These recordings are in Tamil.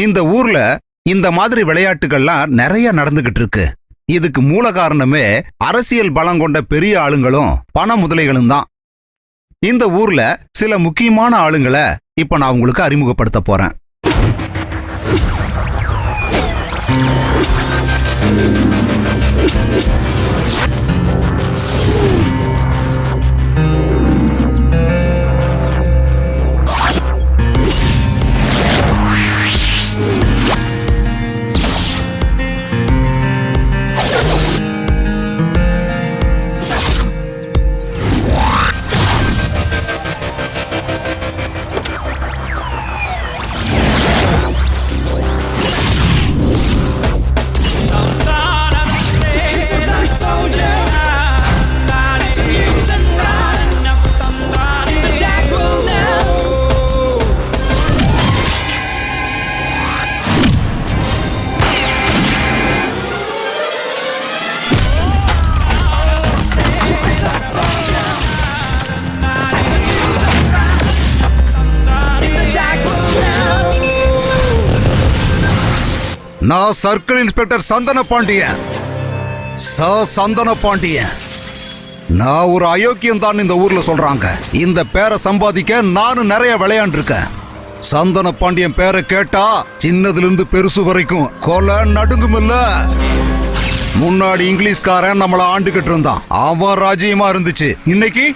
இந்த ஊர்ல இந்த மாதிரி விளையாட்டுகள்லாம் நிறைய நடந்துகிட்டு இருக்கு. இதுக்கு மூல காரணமே அரசியல் பலம் கொண்ட பெரிய ஆளுங்களும் பண முதலைகளும் தான். இந்த ஊர்ல சில முக்கியமான ஆளுங்களை இப்ப நான் உங்களுக்கு அறிமுகப்படுத்த போறேன். நான் சர்க்கிள் இன்ஸ்பெக்டர் சந்தன பாண்டியன். சந்தன பாண்டியன். நான் ஒரு அயோக்கியம் தான் இந்த ஊர்ல சொல்றாங்க. இந்த பேரை சம்பாதிக்க நானும் நிறைய விளையாண்டுருக்கேன். சந்தன பாண்டியன் பேரை கேட்டா சின்னதுல இருந்து பெருசு வரைக்கும் கொலை நடுங்கும் இல்ல. முன்னாடி இங்கிலீஷ்காரன் நம்மள ஆண்டுகிட்டு இருந்தான். அவன் ராஜ்யமா இருந்துச்சு. இன்னைக்கு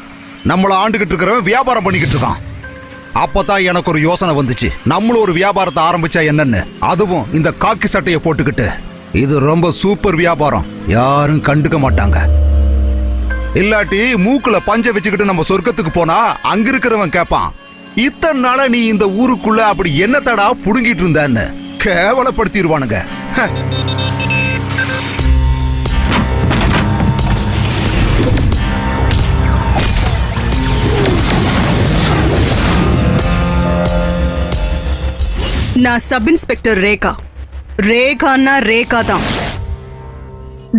நம்மள ஆண்டுகிட்டு இருக்கிறவன் வியாபாரம் பண்ணிக்கிட்டு இருக்கான். அப்பதான் எனக்கு ஒரு யோசனை வந்துச்சு, நம்மளும் ஒரு வியாபாரத்தை ஆரம்பிச்சா என்னன்னு. அதுவும் இந்த காக்கி சட்டையை போட்டுக்கிட்டு. இது ரொம்ப சூப்பர் வியாபாரம், யாரும் கண்டுக்க மாட்டாங்க. இல்லாட்டி மூக்குல பஞ்ச வச்சுக்கிட்டு நம்ம சொர்க்கத்துக்கு போனா அங்க இருக்கிறவன் கேட்பான், இத்தனை நாள நீ இந்த ஊருக்குள்ள அப்படி என்ன தடா புடுங்கிட்டு இருந்தன்னு கேவலப்படுத்திடுவானுங்க. நான் சப் இன்ஸ்பெக்டர் ரேகா. ரேகான்னா ரேகா தான்.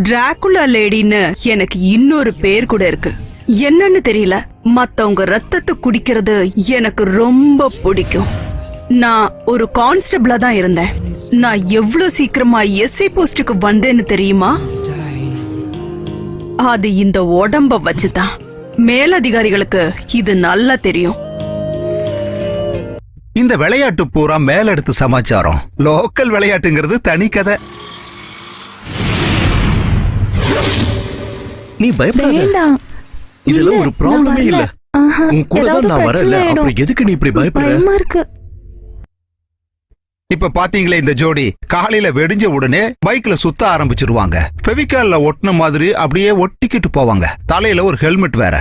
டிராகுலா லேடின்னு எனக்கு இன்னொரு பேர் கூட இருக்கு. என்னன்னு தெரியல, மத்தவங்க ரத்தத்தை குடிக்கிறது எனக்கு ரொம்ப பிடிக்கும். நான் ஒரு கான்ஸ்டபிளா தான் இருந்தேன். நான் எவ்வளவு சீக்கிரமா எஸ்ஐ போஸ்டுக்கு வந்தேன்னு தெரியுமா? அது இந்த உடம்ப வச்சுதான். மேலதிகாரிகளுக்கு இது நல்லா தெரியும். இந்த விளையாட்டு பூரா மேலெடுத்து சமாச்சாரம். லோக்கல் விளையாட்டுங்கிறது தனி கதை. நீ பயப்படாத, இதுல ஒரு ப்ராப்ளமே இல்ல. உன் கூட தான் நான் வரல, அப்புறம் எதுக்கு நீ இப்படி பயப்படுற? இப்ப பாத்தீங்களே இந்த ஜோடி காலையில வெடிஞ்ச உடனே பைக்ல சுத்த ஆரம்பிச்சிருவாங்க. ஃபெவிகால்ல ஒட்டின மாதிரி அப்படியே ஒட்டிக்கிட்டு போவாங்க. தலையில ஒரு ஹெல்மெட் வேற.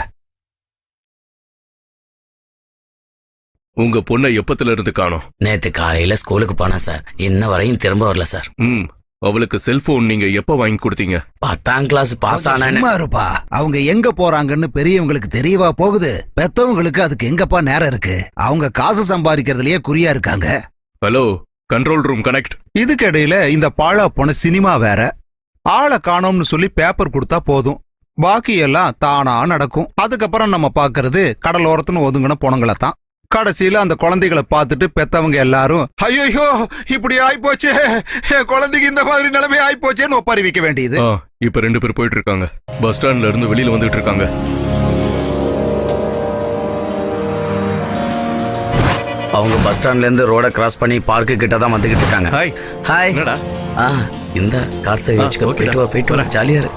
உங்க பொண்ணை எப்பத்துல இருந்து காணோம்? நேத்து காலையில ஸ்கூலுக்கு போனா சார், இன்ன வரையும் திரும்ப வரல சார். அவளுக்கு செல்போன் நீங்க எப்ப வாங்கி கொடுத்தீங்க? 10ஆம் கிளாஸ் பாஸ் ஆனானே. அவங்க எங்க போறாங்கன்னு பெரியவங்களுக்கு தெரியவா போகுது? பெத்தவங்களுக்கு அதுக்கு எங்கப்பா நேரம் இருக்கு? அவங்க காசு சம்பாதிக்கிறதுலயே குறியா இருக்காங்க. Hello, control room connect. இதுக்கு இடையில இந்த பாழா போன சினிமா வேற. ஆளை காணோம்னு சொல்லி பேப்பர் கொடுத்தா போதும், பாக்கி எல்லாம் தானா நடக்கும். அதுக்கப்புறம் நம்ம பாக்குறது கடலோரத்துன்னு ஒதுங்கின பொணங்களை தான். கடைசியில அந்த குழந்தைகளை பார்த்துட்டு பெத்தவங்க எல்லாரும் ஐயோ இப்படி ஆயிப்போச்சே, குழந்தைக்கு இந்த மாதிரி நிலைமை ஆயிப்போச்சேன்னு ஒப்பாரி வைக்க வேண்டியது. இப்ப 2 பேர் போயிட்டு இருக்காங்க. பஸ் ஸ்டாண்ட்ல இருந்து வெளியில வந்துட்டு இருக்காங்க. அவங்க பஸ் ஸ்டாண்ட்ல இருந்து ரோட கிராஸ் பண்ணி பார்க்கு கிட்ட தான் வந்துகிட்டு இருக்காங்க. Hi hi. என்னடா? இந்த கார் சேவை வச்சுக்க. போயிட்டு வர ஜாலியா இரு.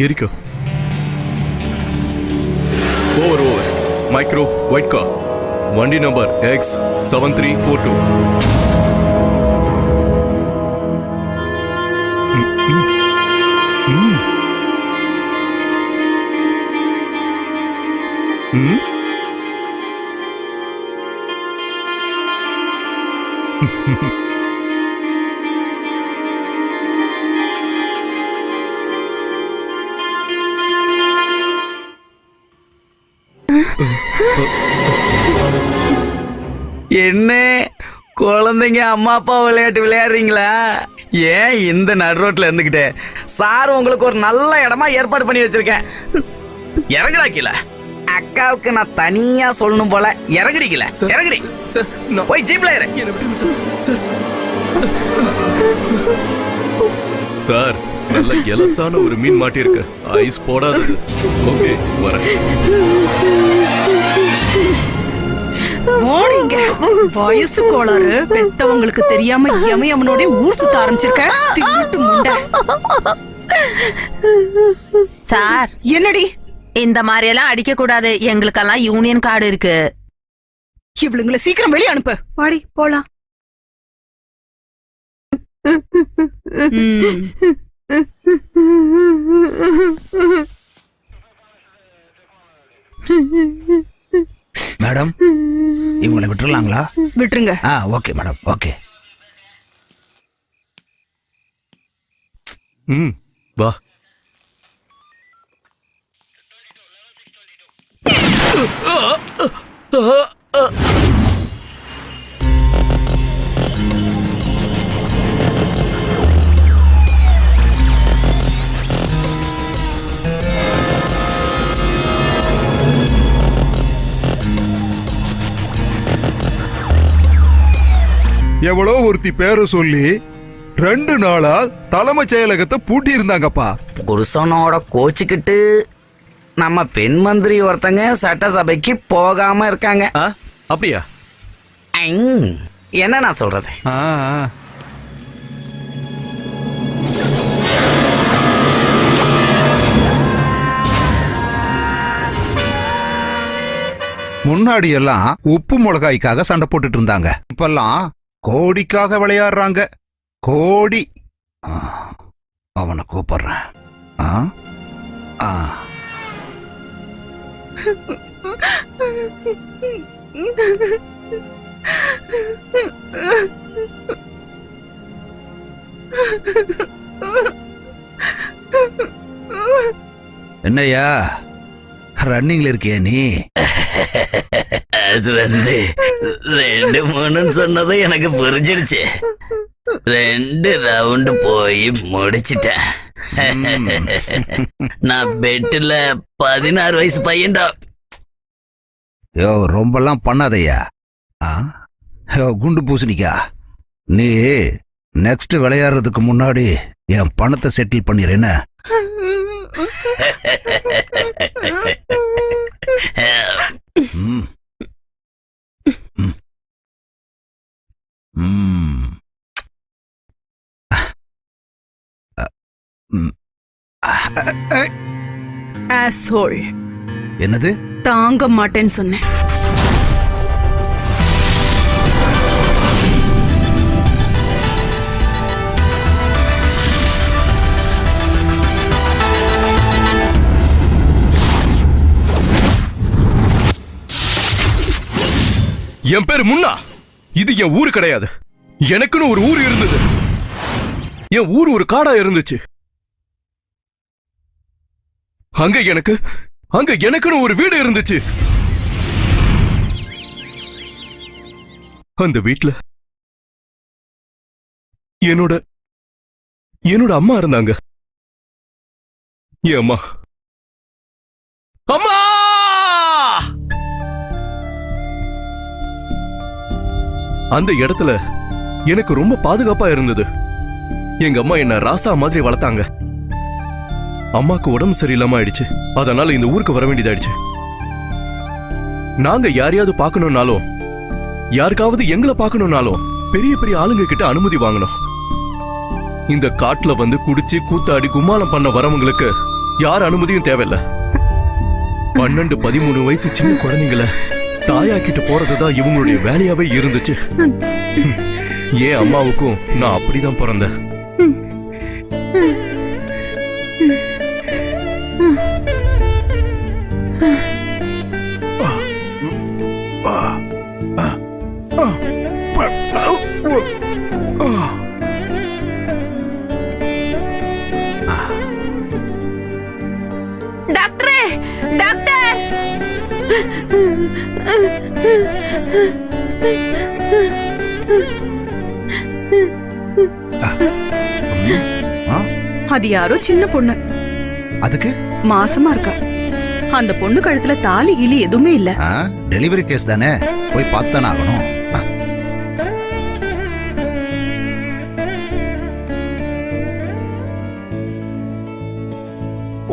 இருக்கோ ஓவர் மைக்ரோ ஒயிட் கார், வண்டி நம்பர் X7342. என்ன குழந்தைங்க அம்மா அப்பா விளையாட்டு விளையாடுறீங்களா? ஏன் இந்த நடு ரோட்ல இருந்துகிட்டே? சார் உங்களுக்கு ஒரு நல்ல இடமா ஏற்பாடு பண்ணி வச்சிருக்கேன். இறங்கடா கீழே. அக்காவுக்கு நான் தனியா சொல்லணும் போல. இறங்கடிக்கல, சார். இறங்கடி. சார் நான் போய் ஜீப்ல ஏறு. என்ன விட்டுருங்க சார். சார் நல்ல எலசான ஒரு மீன் மாட்டிருக்கு. ஐஸ் போடாதது. ஓகே வரேன். வாடிங்க. வயசு கோளாறு பெத்தவங்களுக்கு தெரியாம அவனோட ஊர் சுத்த ஆரம்பிச்சிருக்க. திருட்டு முண்டை. சார் என்னடி இந்த மாதிரி எல்லாம் அடிக்க கூடாது. எங்களுக்கெல்லாம் யூனியன் கார்டு இருக்கு. இவளுங்களை சீக்கிரம் வெளியே அனுப்பு. வாடி போலாம். மேடம் இவங்களை விட்டுறலாங்களா? விட்டுருங்க. Okay madam, okay. வா. எவ்வளோ ஒருத்தி பேரை சொல்லி 2 நாளா தலைமைச் செயலகத்தை பூட்டி இருந்தாங்கப்பா. புருஷனோட கோச்சுக்கிட்டு நம்ம பெண் மந்திரி ஒருத்தங்க சட்டசபைக்கு போகாம இருக்காங்க. அப்படியா? என்ன நான் சொல்றது? முன்னாடி எல்லாம் உப்பு மிளகாய்க்காக சண்டை போட்டுட்டு இருந்தாங்க. இப்பெல்லாம் கோடிக்காக விளையாடுறாங்க. கோடி. அவனை கூப்பிடுறேன். என்னையா ரன்னிங்ல இருக்கியா நீ? அது 2 3 சொன்னதும் எனக்கு புரிஞ்சிடுச்சு. 2 ரவுண்டு போய் முடிச்சிட்டேன். நான் பெட்டுல 16 வயசு பையன்டா. யோ ரொம்பலாம் பண்ணாதையா. யோ குண்டு பூசணிக்கா, நீ நெக்ஸ்ட் விளையாடுறதுக்கு முன்னாடி என் பணத்தை செட்டில் பண்ணிடுறேன்னு. Asshole. என்னது? தாங்க மாட்டேன்னு சொன்னேன். என் பேரு முன்னா. இது என் ஊரு கிடையாது. எனக்குன்னு ஒரு ஊர் இருந்தது. என் ஊர் ஒரு காடா இருந்துச்சு. அங்க எனக்குன்னு ஒரு வீடு இருந்துச்சு. அந்த வீட்ல என்னோட அம்மா இருந்தாங்க. என் அம்மா அம்மா அந்த இடத்துல எனக்கு ரொம்ப பாதுகாப்பா இருந்தது. எங்க அம்மா என்ன ராசா மாதிரி வளர்த்தாங்க. அம்மாக்கு உடம்பு சரியில்லாம ஆயிடுச்சு. அதனால இந்த ஊருக்கு வர வேண்டியதாயிடுச்சு. நாங்க யாரையாவது பார்க்கணும்னாலும், யாருக்காவது எங்களை பார்க்கணும்னாலும் பெரிய பெரிய ஆளுங்க கிட்ட அனுமதி வாங்கணும். இந்த காட்டுல வந்து குடிச்சு கூத்தாடி கும்மாளம் பண்ண வரவங்களுக்கு யார் அனுமதியும் தேவையில்ல. 12 13 வயசு சின்ன குழந்தைங்களை தாயாக்கிட்டு போறதுதான் இவங்களுடைய வேலையாவே இருந்துச்சு. ஏன் அம்மாவுக்கும் நான் அப்படிதான் பிறந்தேன். டாக்டரே, டாக்டர்! அது யாரோ சின்ன பொண்ணு. அதுக்கு மாசமா இருக்கா. அந்த பொண்ணு கழுத்துல தாலி கிலி எதுவுமே இல்ல. டெலிவரி கேஸ் தானே, போய் பார்த்தானே ஆகணும்.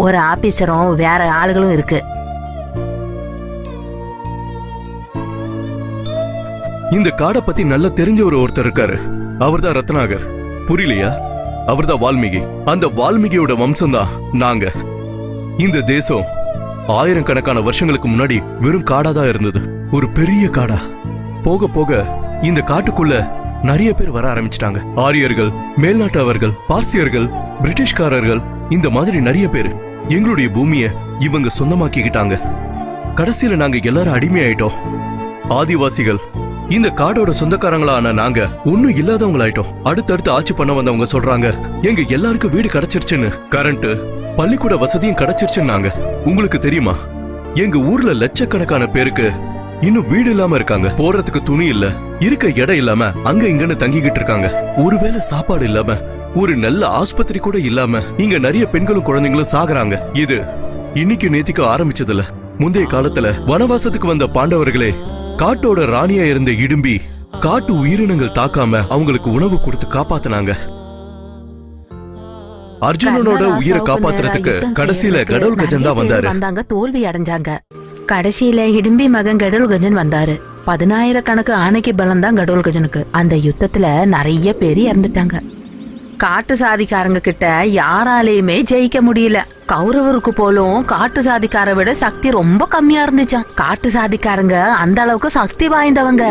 ஒரு ஆபீசரும் வேற ஆளுகளும் இருக்கு. இந்த காடை பத்தி நல்லா தெரிஞ்ச ஒருத்தர் இருக்காரு. அவர்தான் ரத்னாகர். புரியலையா? அவர்தான் வால்மீகி. அந்த வால்மீகியோட வம்சம் தான் நாங்க. இந்த தேசம் ஆயிரக்கணக்கான வருஷங்களுக்கு முன்னாடி வெறும் காடாதான் இருந்தது. ஒரு பெரிய காடா. போக போக இந்த காட்டுக்குள்ள நிறைய பேர் வர ஆரம்பிச்சிட்டாங்க. ஆரியர்கள், மேல்நாட்டவர்கள், பார்சியர்கள், பிரிட்டிஷ்காரர்கள், இந்த மாதிரி நிறைய பேர் எங்களுடைய பூமியை இவங்க சொந்தமாக்கிக்கிட்டாங்க. கடைசியில நாங்க எல்லாரும் அடிமையாயிட்டோம். ஆதிவாசிகள் இந்த காடோட சொந்தக்காரங்களான நாங்க ஒன்னும் இல்லாதவங்களாயிட்டோம். அடுத்தடுத்து ஆட்சி பண்ண வந்தவங்க சொல்றாங்க எங்க எல்லாருக்கும் வீடு கிடைச்சிருச்சுன்னு, கரண்ட், பள்ளிக்கூட வசதியும் கிடைச்சிருச்சுன்னாங்க. உங்களுக்கு தெரியுமா, எங்க ஊர்ல லட்சக்கணக்கான பேருக்கு இன்னும் வீடு இல்லாம இருக்காங்க. போறதுக்கு துணி இல்ல, இருக்க இடம் இல்லாம அங்க இங்கன்னு தங்கிக்கிட்டு இருக்காங்க. ஒருவேளை சாப்பாடு இல்லாம, ஒரு நல்ல ஆஸ்பத்திரி கூட இல்லாம இங்க நிறைய பெண்களும் குழந்தைங்களும் சாகுறாங்க. இது இன்னைக்கு நேத்திக்கு ஆரம்பிச்சதுல. முந்தைய காலத்துல வனவாசத்துக்கு வந்த பாண்டவர்களே காட்டோட ராணியா இருந்த இடும்பி காட்டு உயிரினங்கள் தாக்காம அவங்களுக்கு உணவு கொடுத்து காப்பாத்தினாங்க. அர்ஜுனனோட உயிரை காப்பாத்துறதுக்கு கடைசியில கடவுள் கஜன் தான் வந்தாரு. தோல்வி அடைஞ்சாங்க. கடைசியில இடும்பி மகன் கடவுள் கஜன் வந்தாரு. 10,000 ஆணைக்கு பலம் தான் கடவுள் கஜனுக்கு. அந்த யுத்தத்துல நிறைய பேர் இறந்துட்டாங்க. காட்டு சாதிக்காரங்க கிட்ட யாராலையுமே ஜெயிக்க முடியல. கௌரவருக்கு போலும் காட்டு சாதிக்கார விட சக்தி ரொம்ப கம்மியா இருந்துச்சாம். காட்டு சாதிக்காரங்க அந்த அளவுக்கு சக்தி வாய்ந்தவங்க.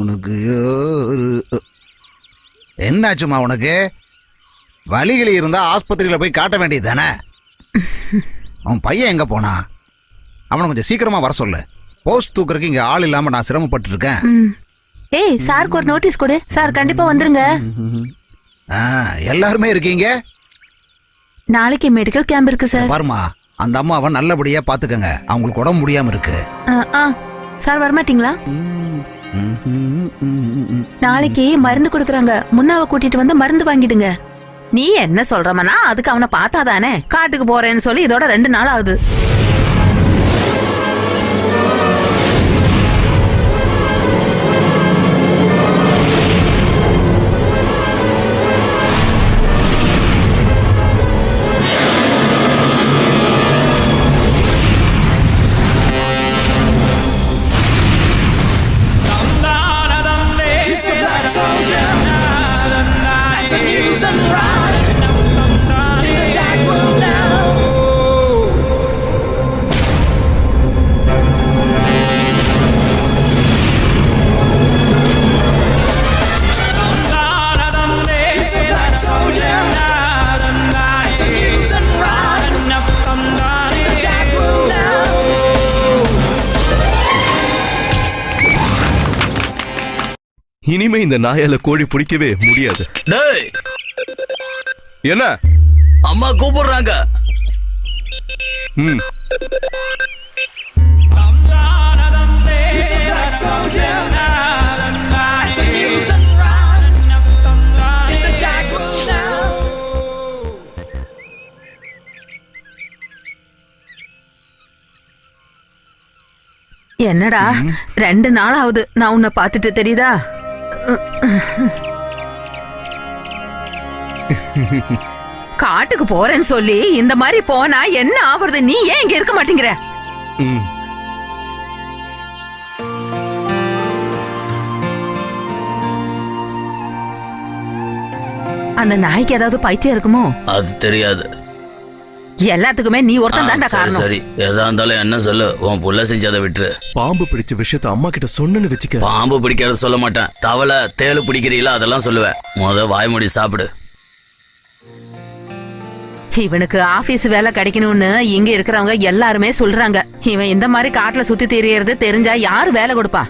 உனக்கு என்னாச்சுமா? உனக்கு வலிகளி இருந்தா ஆஸ்பத்திரியில போய் காட்ட வேண்டியது தானே. அவன் பையன் எங்க போனா? அவனை கொஞ்சம் சீக்கிரமா வர சொல்லு. போஸ்ட் தூக்குறதுக்கு இங்க ஆள் இல்லாம நான் சிரமப்பட்டு இருக்கேன். ஏய், சாருக்கு ஒரு நோட்டீஸ் கொடு. சார் கண்டிப்பா வந்துருங்க. எல்லாருமே இருக்கீங்க. நாளைக்கு மெடிக்கல் கேம்ப் இருக்கு சார். பாருமா, அந்த அம்மாவை நல்லபடியா பாத்துக்கங்க. அவங்களுக்கு உடம்பு முடியாம இருக்கு. சார் வரமாட்டீங்களா? நாளைக்கு மருந்து கொடுக்கறாங்க. முன்னாவை கூட்டிட்டு வந்து மருந்து வாங்கிடுங்க. நீ என்ன சொல்றமனா? அதுக்கு அவனை பார்த்தாதானே. காட்டுக்கு போறேன்னு சொல்லி இதோட 2 நாள் ஆகுது. இனிமே இந்த நாயால கோழி பிடிக்கவே முடியாது. டேய், என்ன? அம்மா கூப்பிடுறாங்க. என்னடா 2 நாள் ஆகுது நான் உன்னை பார்த்துட்டு, தெரியுதா? காட்டுக்கு போறேன்னு சொல்லி இந்த மாதிரி போனா என்ன ஆவறது? நீ ஏன் இங்க இருக்க மாட்டேங்கிற? அந்த நாய்க்கு ஏதாவது பைத்தியம் இருக்குமோ? அது தெரியாது. எல்லாத்துக்குமே நீ ஒருத்தன் தான்டா காரணம். சரி, எதா இருந்தாலும் என்ன சொல்லு. உன் புள்ள செஞ்சதை விட்டுரு. பாம்பு பிடிச்ச விஷயத்த அம்மா கிட்ட சொன்னு வச்சுக்க. பாம்பு பிடிக்கிறத சொல்ல மாட்டேன். தவளை, தேளு பிடிக்கிறீங்களா அதெல்லாம் சொல்லுவேன். வாய்மொழி சாப்பிடு. இவனுக்கு ஆபீஸ் வேலை கிடைக்கணும்னு இங்க இருக்கிறவங்க எல்லாருமே சொல்றாங்க. இவன் இந்த மாதிரி காட்டுல சுத்தி தெரியறது தெரிஞ்சா யாரு வேலை கொடுப்பா?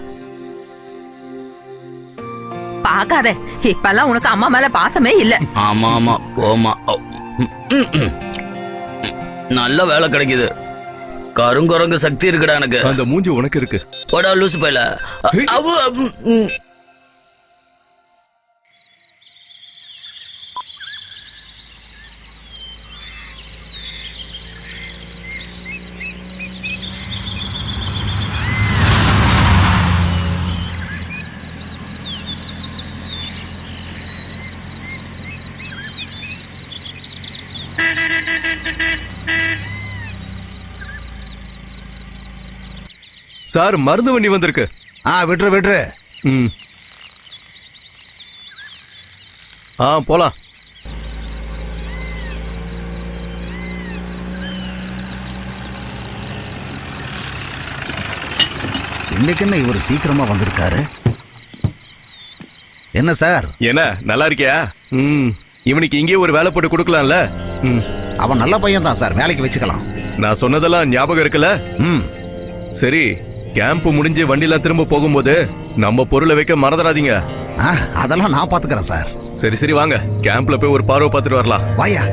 பாக்காத, இப்பெல்லாம் உனக்கு அம்மா மேல பாசமே இல்ல. ஆமா ஆமா, ஓமா. நல்ல வேலை கிடைக்குது. கருங்குரங்கு சக்தி இருக்குடா எனக்கு. அந்த மூஞ்சி உனக்கு இருக்கு. போடா லூசு பையல. சார் மருந்து வண்டி வந்திருக்கு. விட்டுரு விட்டுரு. ம். போலாம். இன்னைக்கு என்ன இவர் சீக்கிரமா வந்திருக்காரு? என்ன சார்? என்ன நல்லா இருக்கியா? இவனுக்கு இங்கே ஒரு வேலை போட்டு கொடுக்கலாம்ல? அவன் நல்ல பையன் தான் சார், வேலைக்கு வச்சுக்கலாம். நான் சொன்னதெல்லாம் ஞாபகம் இருக்குல்ல? சரி, கேம்ப் முடிஞ்சு வண்டிலாம் திரும்ப போகும்போது நம்ம பொருளை வைக்க மறந்துடாதீங்க. அதெல்லாம் நான் பாத்துக்கிறேன் சார். சரி சரி வாங்க, கேம்ப்ல போய் ஒரு பார்வை பார்த்துட்டு வரலாம். வாயா.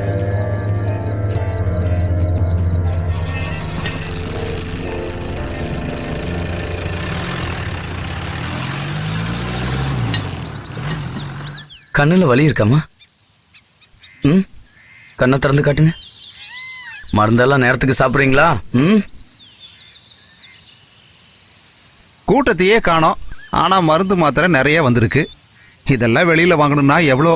கண்ணுல வலி இருக்காமா? கண்ணை திறந்து காட்டுங்க. மருந்தெல்லாம் நேரத்துக்கு சாப்பிட்றீங்களா? கூட்டத்தையே காணோம், ஆனா மருந்து மாத்திரை நிறைய வந்திருக்கு. இதெல்லாம் வெளியில வாங்கணும்னா எவ்வளோ?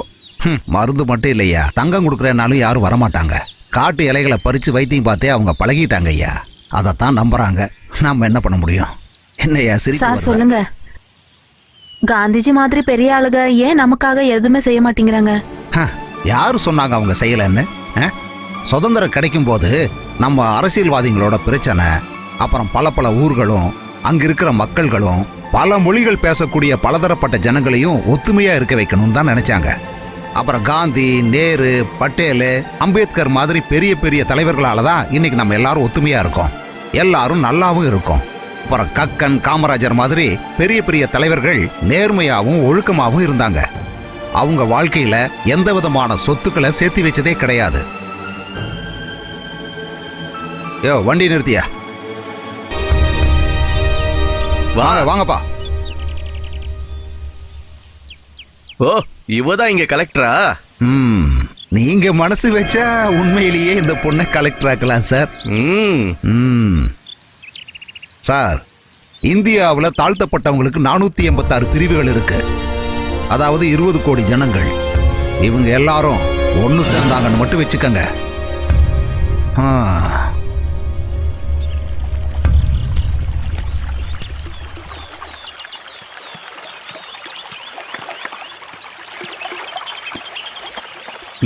மருந்து மட்டும் இல்லையா, தங்கம் கொடுக்குறனாலும் யாரும் வரமாட்டாங்க. காட்டு இலைகளை பறிச்சு வைத்தியம் பார்த்தே அவங்க பழகிட்டாங்க ஐயா. அதைத்தான் நம்புறாங்க. நாம என்ன பண்ண முடியும்? என்னையா சார் சொல்லுங்க, காந்திஜி மாதிரி பெரிய ஆளுங்க ஏன் நமக்காக எதுவுமே செய்ய மாட்டேங்கிறாங்க? யாரு சொன்னாங்க அவங்க செய்யலன்னு? சுதந்திரம் கிடைக்கும் போது நம்ம அரசியல்வாதிகளோட பிரச்சனை, அப்புறம் பல பல ஊர்களும் அங்க இருக்கிற மக்கள்களும் பல மொழிகள் பேசக்கூடிய பலதரப்பட்ட ஜனங்களையும் ஒத்துமையா இருக்க வைக்கணும்னு தான் நினைச்சாங்க. அப்புறம் காந்தி, நேரு, பட்டேல், அம்பேத்கர் மாதிரி பெரிய பெரிய தலைவர்களால தான் இன்னைக்கு நம்ம எல்லாரும் ஒத்துமையா இருக்கோம், எல்லாரும் நல்லாவும் இருக்கோம். அப்புறம் கக்கன், காமராஜர் மாதிரி பெரிய பெரிய தலைவர்கள் நேர்மையாவும் ஒழுக்கமாவும் இருந்தாங்க. அவங்க வாழ்க்கையில எந்த விதமான சொத்துக்களை சேர்த்து வச்சதே கிடையாது. யோ, வண்டி நிறுத்தியா? வாங்க வாங்கப்பா. ஓ, இவதான் இங்க கலெக்டரா? நீங்க மனசு வச்சா உண்மையிலேயே இந்த பொண்ணை கலெக்டர் ஆக்கலாம் சார். சார், இந்தியாவில் தாழ்த்தப்பட்டவங்களுக்கு 486 பிரிவுகள் இருக்கு. அதாவது 20 கோடி ஜனங்கள். இவங்க எல்லாரும் ஒன்னு சேர்ந்தாங்கன்னு மட்டும் வச்சுக்கங்க.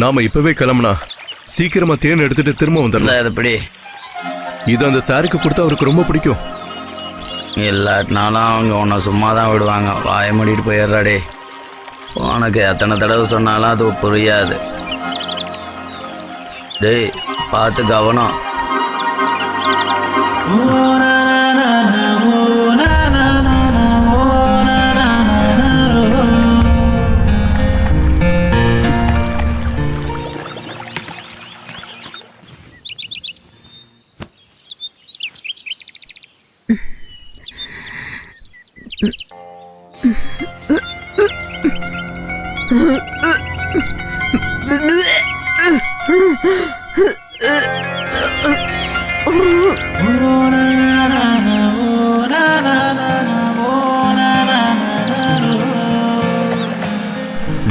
நாம இப்பவே கிளம்புனா சீக்கிரமா தேன் எடுத்துட்டு திரும்ப வந்துடலாம். எப்படி? இது அந்த சாருக்கு கொடுத்தா அவருக்கு ரொம்ப பிடிக்கும். எல்லாட்டினாலும் அவங்க உன்னை சும்மா தான் விடுவாங்க. வாய மூடிட்டு போயிடுறாடே. உனக்கு எத்தனை தடவை சொன்னாலும் அது புரியாது. டேய், பார்த்து கவனம்.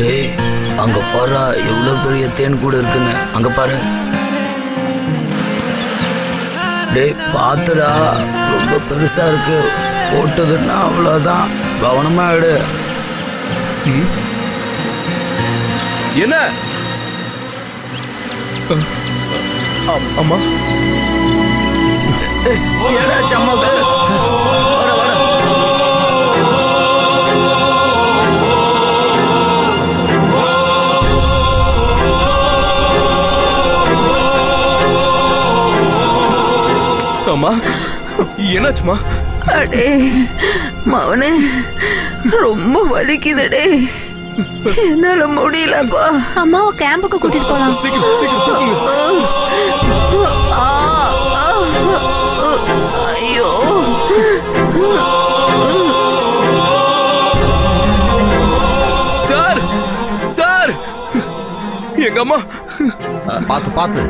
டேய், அங்க பாரு, எவ்வளவு பெரிய தேன் கூட இருக்குன்னு. அங்க பாரு. டேய், பாத்துடா, ரொம்ப பெருசா இருக்கு. போட்டதுன்னா அவ்வளவுதான். கவனமா எடு. என்ன? அம்மா, அம்மா, என்னாச்சுமா? அடே மவனே, ரொம்ப வலிக்குதுடே, என்னால முடியலப்பா. அம்மாவை கேம்புக்கு கூட்டிட்டு போலாம். சீக்கிரம் சீக்கிரம். எங்க அம்மா பார்த்து பார்த்து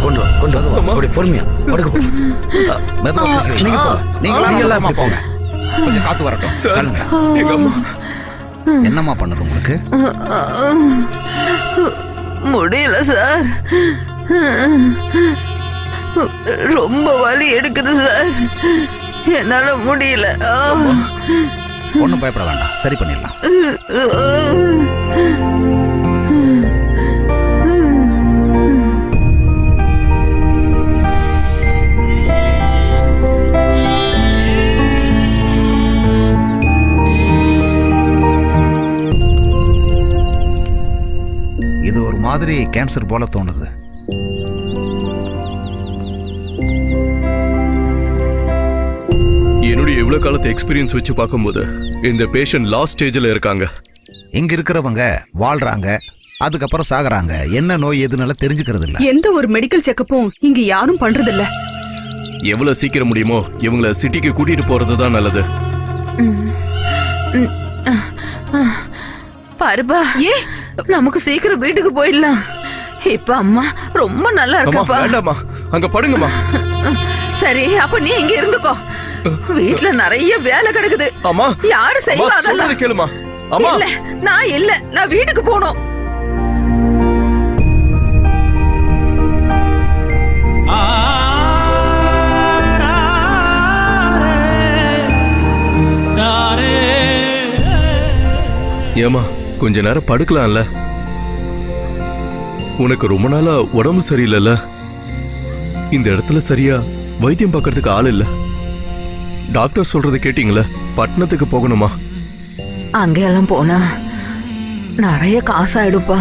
கொண்டு வா அப்படி பொறுமையா படுக்க போ. மெதுவா தூக்கி. நீங்க போங்க. நீங்க எல்லாம் போங்க. கொஞ்சம் காத்து வரட்டும். சார் தள்ளுங்க. எங்க அம்மா என்னம்மா பண்ணுது உங்களுக்கு? முடியல சார், ரொம்ப வலி எடுக்குது சார், என்னால முடியல. ஒன்றும் பயப்பட வேண்டாம், சரி பண்ணிடலாம். இது ஒரு மாதிரி கேன்சர் போல தோணுது. என்னுடைய இவ்வளவு காலத்து எக்ஸ்பீரியன்ஸ் வச்சு பார்க்கும்போது இந்த பேஷண்ட் லாஸ்ட் ஸ்டேஜ்ல இருக்காங்க. இங்க இருக்கிறவங்க வாழ்றாங்க, அதுக்கப்புறம் சாகுறாங்க. என்ன நோய் எதுனால தெரிஞ்சுக்கிறது இல்ல. எந்த ஒரு மெடிக்கல் செக்கப்பும் இங்க யாரும் பண்றது இல்ல. எவ்வளவு சீக்கிரம் முடியுமோ இவங்கள சிட்டிக்கு கூட்டிட்டு போறதுதான் நல்லது. பாருப்பா, நமக்கு சீக்கிரம் வீட்டுக்கு போயிடலாம். இப்ப அம்மா ரொம்ப நல்லா அம்மா இருக்கப்பா. வேண்டாம்மா, அங்க படுங்கம்மா. சரி, அப்ப நீ இங்க இருந்துக்கோ. வீட்ல நிறைய வேலை கிடக்குது. அம்மா யாரு அம்மா, செய்வா அதெல்லாம்? சொல்றதை கேளுமா. அம்மா இல்ல, நான் வீட்டுக்கு போகணும். ஏமா கொஞ்ச நேரம் படுக்கலாம்ல? உனக்கு ரொம்ப நாளா உடம்பு சரியில்லைல்ல? இந்த இடத்துல சரியா வைத்தியம் பார்க்கறதுக்கு ஆள் இல்ல. டாக்டர் சொல்றதை கேட்டீங்களா? பட்டணத்துக்கு போகணுமா? அங்கெல்லாம் போனா நிறைய காசாயிடுப்பா.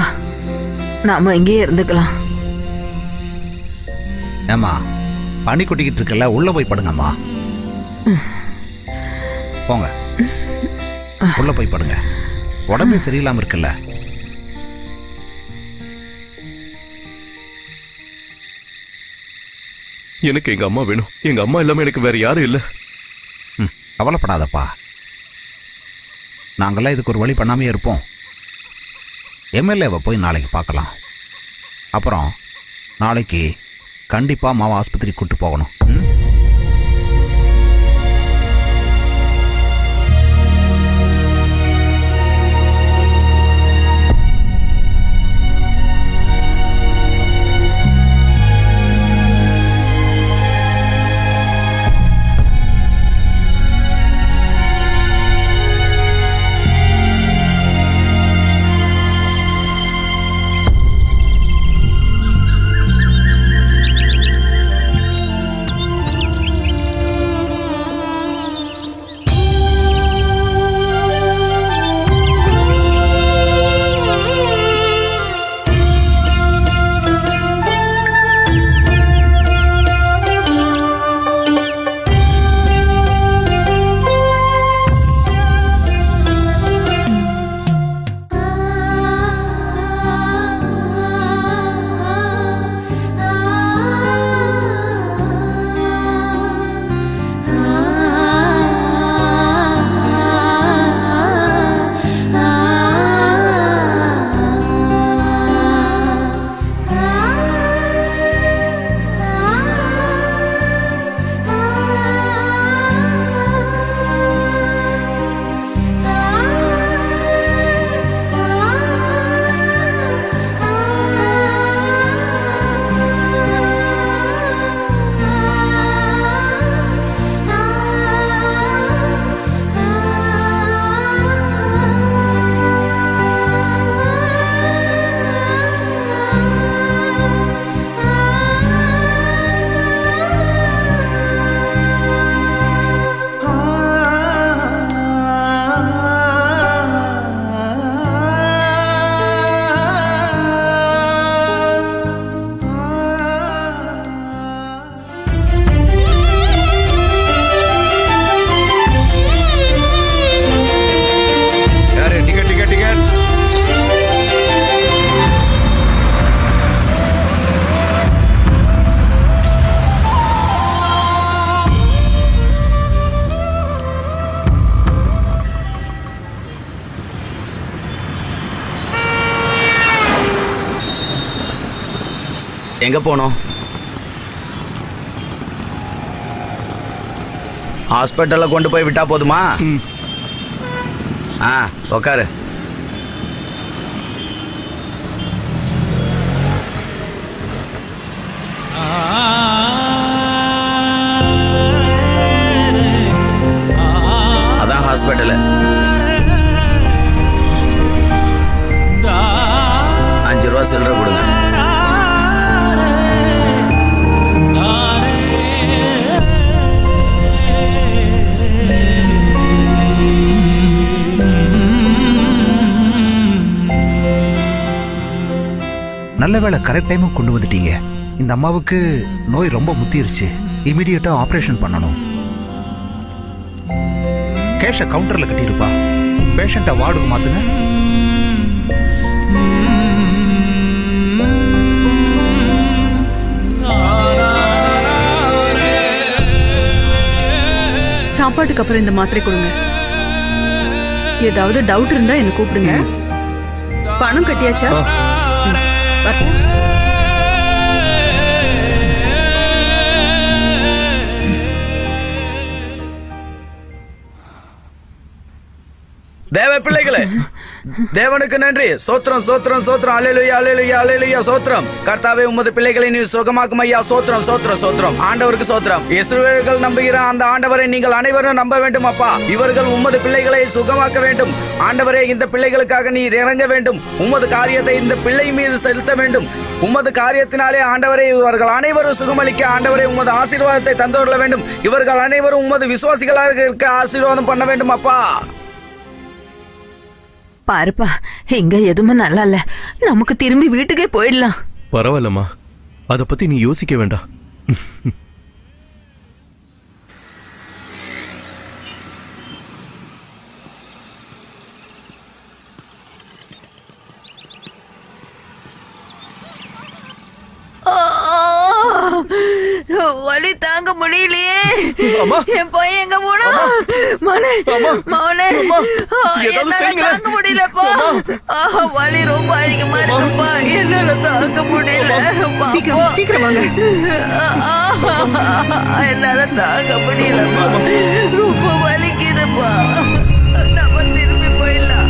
நாம இங்கேயே இருந்துக்கலாம். ஏம்மா, பனி கொட்டிக்கிட்டு இருக்கல, உள்ள போய் படுங்கம்மா. போங்க, உள்ள போய் படுங்க. உடம்பே சரியில்லாம இருக்குல்ல. எனக்கு எங்க அம்மா வேணும். எங்க அம்மா இல்லாம எனக்கு வேற யாரும் இல்ல. கவலைப்படாதப்பா, நாங்கெல்லாம் இதுக்கு ஒரு வழி பண்ணாமே இருப்போம். எம்எல்ஏவை போய் நாளைக்கு பார்க்கலாம். அப்புறம் நாளைக்கு கண்டிப்பாக அம்மாவை ஆஸ்பத்திரிக்கு கூப்பிட்டு போகணும். எங்க போகணும்? ஹாஸ்பிட்டலில் கொண்டு போய் விட்டா போதுமா? ஆ, உக்காரு. அதான் ஹாஸ்பிட்டலு. 5 ரூபா சில்லறை கொடுங்க. நல்ல வேளை கரெக்ட் டைமுக்கு கொண்டு வந்துட்டீங்க. இந்த அம்மாவுக்கு நோய் ரொம்ப முத்திருச்சு. இமீடியட்டா ஆபரேஷன் பண்ணணும். கேஷ கவுண்டர்ல கட்டியிருப்பா. பேஷண்ட்டை வார்டுக்கு மாத்துங்க. சாப்பாட்டுக்கு அப்புறம் இந்த மாத்திரை கொடுங்க. ஏதாவது டவுட் இருந்தா என்ன கூப்பிடுங்க. பணம் கட்டியாச்சா? வரட்டும். தேவ பிள்ளைகளே, தேவனுக்கு நன்றி. சோத்திரம் சோத்திரம் சோத்திரம். அல்லேலூயா அல்லேலூயா அல்லேலூயா. சோத்திரம். கர்த்தாவே, உமது பிள்ளைகளை நீ சுகமாக்கும் ஐயா. சோத்திரம் சோத்திரம் சோத்திரம். ஆண்டவருக்கு சோத்திரம். இஸ்ரவேலர்கள் நம்புகிற அந்த ஆண்டவரை நீங்கள் அனைவரும் நம்ப வேண்டும் அப்பா. இவர்கள் உமது பிள்ளைகளை சுகமாக்க வேண்டும் ஆண்டவரே. இந்த பிள்ளைகளுக்காக நீர் இறங்க வேண்டும். உமது காரியத்தை இந்த பிள்ளை மீது செலுத்த வேண்டும். உமது காரியத்தினாலே ஆண்டவரே இவர்கள் அனைவரும் சுகமளிக்க ஆண்டவரே உமது ஆசீர்வாதத்தை தந்துள்ள வேண்டும். இவர்கள் அனைவரும் உமது விசுவாசிகளாக இருக்க ஆசீர்வாதம் பண்ண வேண்டும் அப்பா. பாருப்பா, இங்க எதுவுமே நல்லா இல்ல. நமக்கு திரும்பி வீட்டுக்கே போயிடலாம். பரவாயில்லம்மா, அதை பத்தி நீ யோசிக்க வேண்டாம். வலி தாங்க முடியலையே. அம்மா. என் பையன் எங்க போனா? மவனே, மவனே, என்னால தாங்க முடியலப்பா. வலி ரொம்ப அதிகமா இருக்குப்பா. என்னால தாங்க முடியல. சீக்கிரம் சீக்கிரம் வாங்க. என்னால தாங்க முடியலப்பா. ரொம்ப வலிக்குதுப்பா. நம்ம திரும்பி போயிடலாம்.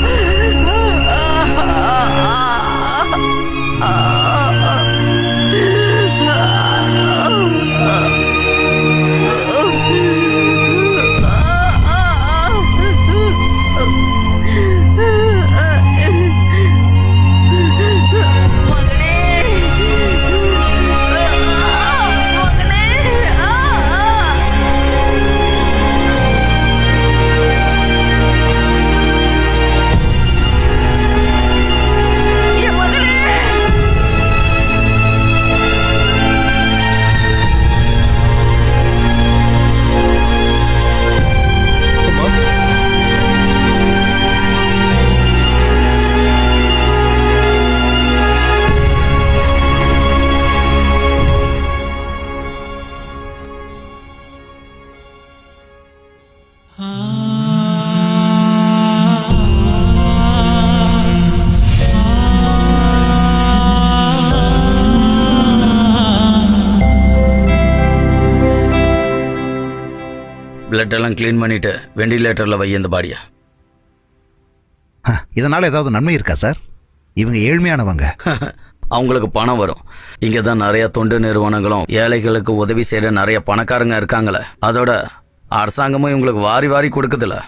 பிளட் எல்லாம் கிளீன் பண்ணிட்டு வெண்டிலேட்டர்ல வை இந்த பாடிய. இதனால ஏதாவது நன்மை இருக்கா சார்? இவங்க ஏழ்மையானவங்க. அவங்களுக்கு பணம் வரும். இங்கே தான் நிறைய தொண்டு நிறுவனங்களும் ஏழைகளுக்கு உதவி செய்கிற நிறைய பணக்காரங்க இருக்காங்களே. அதோட அரசாங்கமும் இவங்களுக்கு வாரி வாரி கொடுக்குதுல்ல.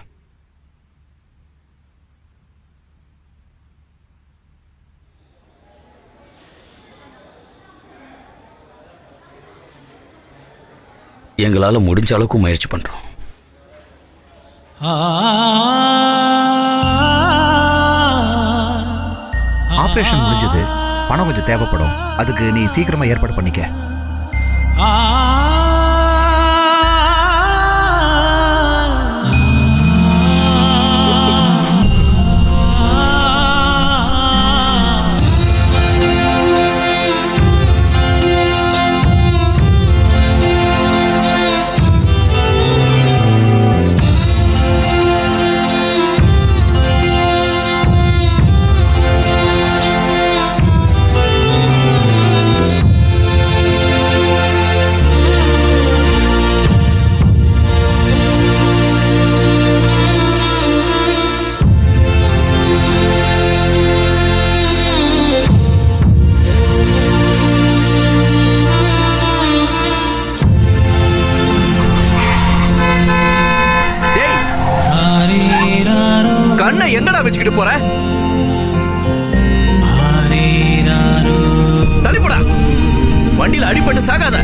எங்களால் முடிஞ்ச அளவுக்கு முயற்சி பண்ணுறோம். ஆபரேஷன் முடிஞ்சது. பணம் கொஞ்சம் தேவைப்படும். அதுக்கு நீ சீக்கிரமா ஏற்பாடு பண்ணிக்க. எங்கடா வச்சுக்கிட்டு போற? தள்ளிப்போடா, வண்டியில அடிபட்டு சாகாத.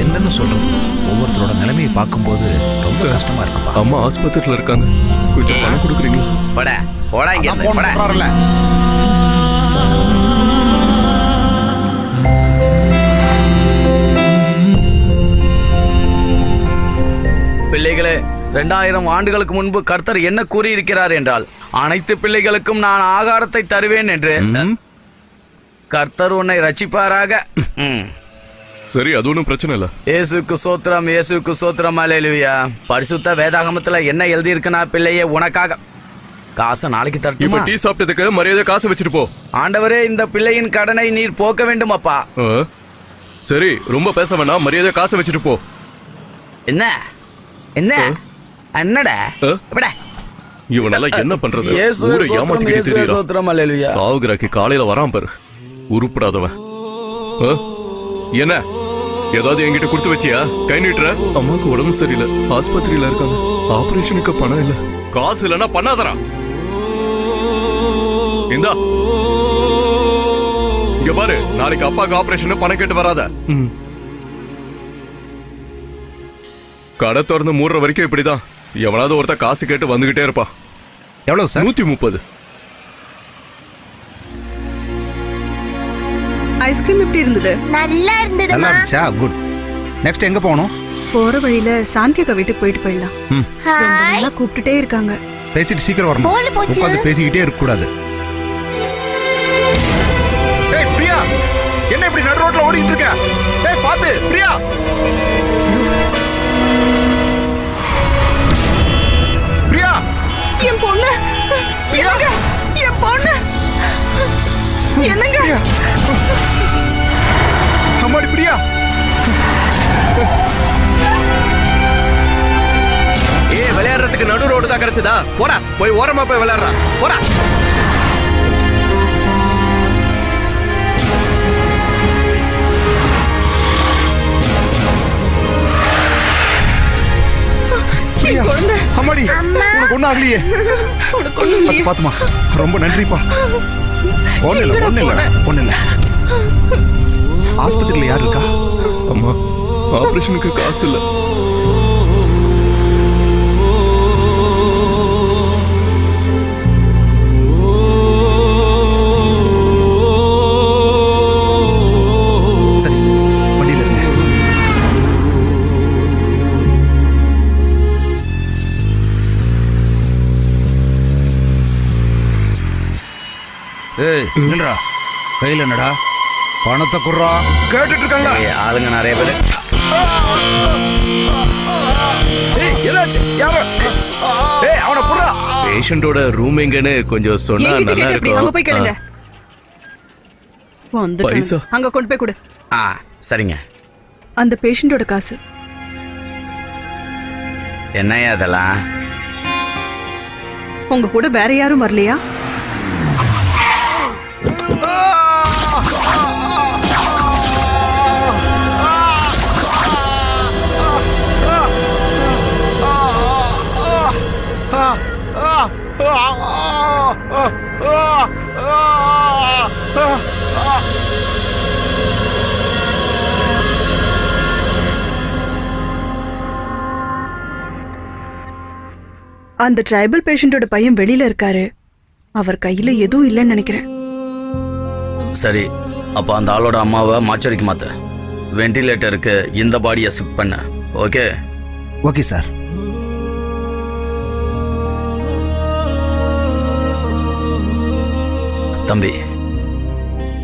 என்னன்னு சொல்றது, ஒவ்வொருத்தரோட நிலைமையை பார்க்கும்போது ரொம்ப கஷ்டமா இருக்குப்பா. அம்மா ஆஸ்பத்திரியில இருக்காங்க, கொஞ்சம் பணம் கொடுக்குறீங்களா? போடா போடா இங்க அதான் இருந்து, போன் போடா. சொல்றாருல்ல. பிள்ளைகளே, 2000 ஆண்டுகளுக்கு முன்பு கர்த்தர் என்ன கூறியிருக்கிறார் என்றால், அனைத்து பிள்ளைகளுக்கும் நான் ஆகாரத்தை தருவேன் என்று. கர்த்தர் உன்னை ரட்சிப்பாராக. சரி, அது ஒன்றும் பிரச்சனை இல்ல. இயேசுவுக்கு சோத்திரம், இயேசுவுக்கு சோத்திரம். அல்லேலூயா. பரிசுத்த வேதாகமத்துல என்ன எழுதி இருக்குன்னா, பிள்ளையே உனக்காக காசை நாளைக்கு இப்ப தரட்டுமா? டீ சாப்பிட்டதுக்கு மரியாதை காசு வச்சுட்டு போ. ஆண்டவரே, இந்த பிள்ளையின் கடனை நீர் போக்க வேண்டும் அப்பா. ஆ? சரி, ரொம்ப பேச வேணாம், மரியாதை காசு வச்சுட்டு போ. என்ன என்ன என்னடா ஆ? எப்படா? இவனால என்ன பண்றது? இயேசுவே ஊரை சோத்திரம், ஏமாத்திக்கிட்டு இயேசுவே திரியறான். சோத்திரம். அல்லேலூயா. சாவுகிறாக்கி காலையில வரான் பாரு, உருப்படாதவன். ஆ? என்ன ஏதாவது என்கிட்ட கொடுத்து வச்சியா? கை நீட்டுற? அம்மாவுக்கு உடம்பு சரியில்லை, ஆஸ்பத்திரியில இருக்காங்க, ஆபரேஷனுக்கு பணம் இல்ல. காசு இல்லைன்னா பண்ணாதரா. இந்தா இங்க பாரு, நாளைக்கு அப்பாக்கு ஆபரேஷன், பணம் கேட்டு வராத. கடை திறந்து மூடுற வரைக்கும் இப்படிதான். எவனாவது ஒருத்தர் காசு கேட்டு வந்துகிட்டே இருப்பா. எவ்வளவு சார்? 130. ஐஸ்கிரீம் எப்படி இருந்தது? நல்லா நல்லா இருந்ததுமா. இருந்துச்சா? குட். நெக்ஸ்ட் எங்க போகணும்? போற வழியில சாந்தியக்கா வீட்டுக்கு போயிட்டு போயிடலாம். ரொம்ப ஹாய். நாளா கூப்பிட்டுட்டே இருக்காங்க. பேசிட்டு சீக்கிரம் வரணும். போல போச்சு. உட்காந்து பேசிக்கிட்டே இருக்க கூடாது. ஏய் பிரியா, என்ன இப்படி நடு ரோட்ல ஓடிட்டு இருக்க? ஏய் பாத்து பிரியா. பிரியா, என் பொண்ணு, என்னங்க? என் பொண்ணு என்னங்க? அம்மாடி பிரியா. விளையாடுறதுக்கு நடு ரோடு தான் கிடைச்சதா? போடா, போய் ஓரமா போய் விளையாடுறா. போடா. பிரியா, அம்மாடி, உனக்கு ஒண்ணும் ஆகலையே? பாத்துமா, ரொம்ப நன்றிப்பா. ஒண்ணு இல்ல. ஆஸ்பத்திரியில யாரு இருக்கா? அம்மா, ஆபரேஷனுக்கு காசு இல்ல. சரி, வண்டியில இருங்க. ஏய் நில்றா, கையில என்னடா? பணத்தை குடுறா. கேட்டுட்டு இருக்காங்க. ஆளுங்க நிறைய பேர். அவனை புடுறா. பேஷண்டோட ரூம் எங்கன்னு கொஞ்சம் சொன்னா என்கிட்ட நல்லா கேட்டு எப்படி? அங்க போய் கேளுங்க. இருக்கும். வந்துட்டாங்க. பைசா? அங்க கொண்டு போய் கொடு. சரிங்க. அந்த பேஷண்டோட காசு. என்னையா அதெல்லாம்? உங்க கூட வேற யாரும் வரலையா? அந்த ட்ரைபல் பேஷண்டோட பையன் வெளியில இருக்காரு. அவர் கையில எதுவும் இல்லைன்னு நினைக்கிறேன். சரி, அப்ப அந்த ஆளோட அம்மாவை மாச்சரிக்கு மாத்த. வென்டிலேட்டருக்கு இந்த பாடியை ஷிஃப்ட் பண்ண. ஓகே? Okay sir. தம்பி,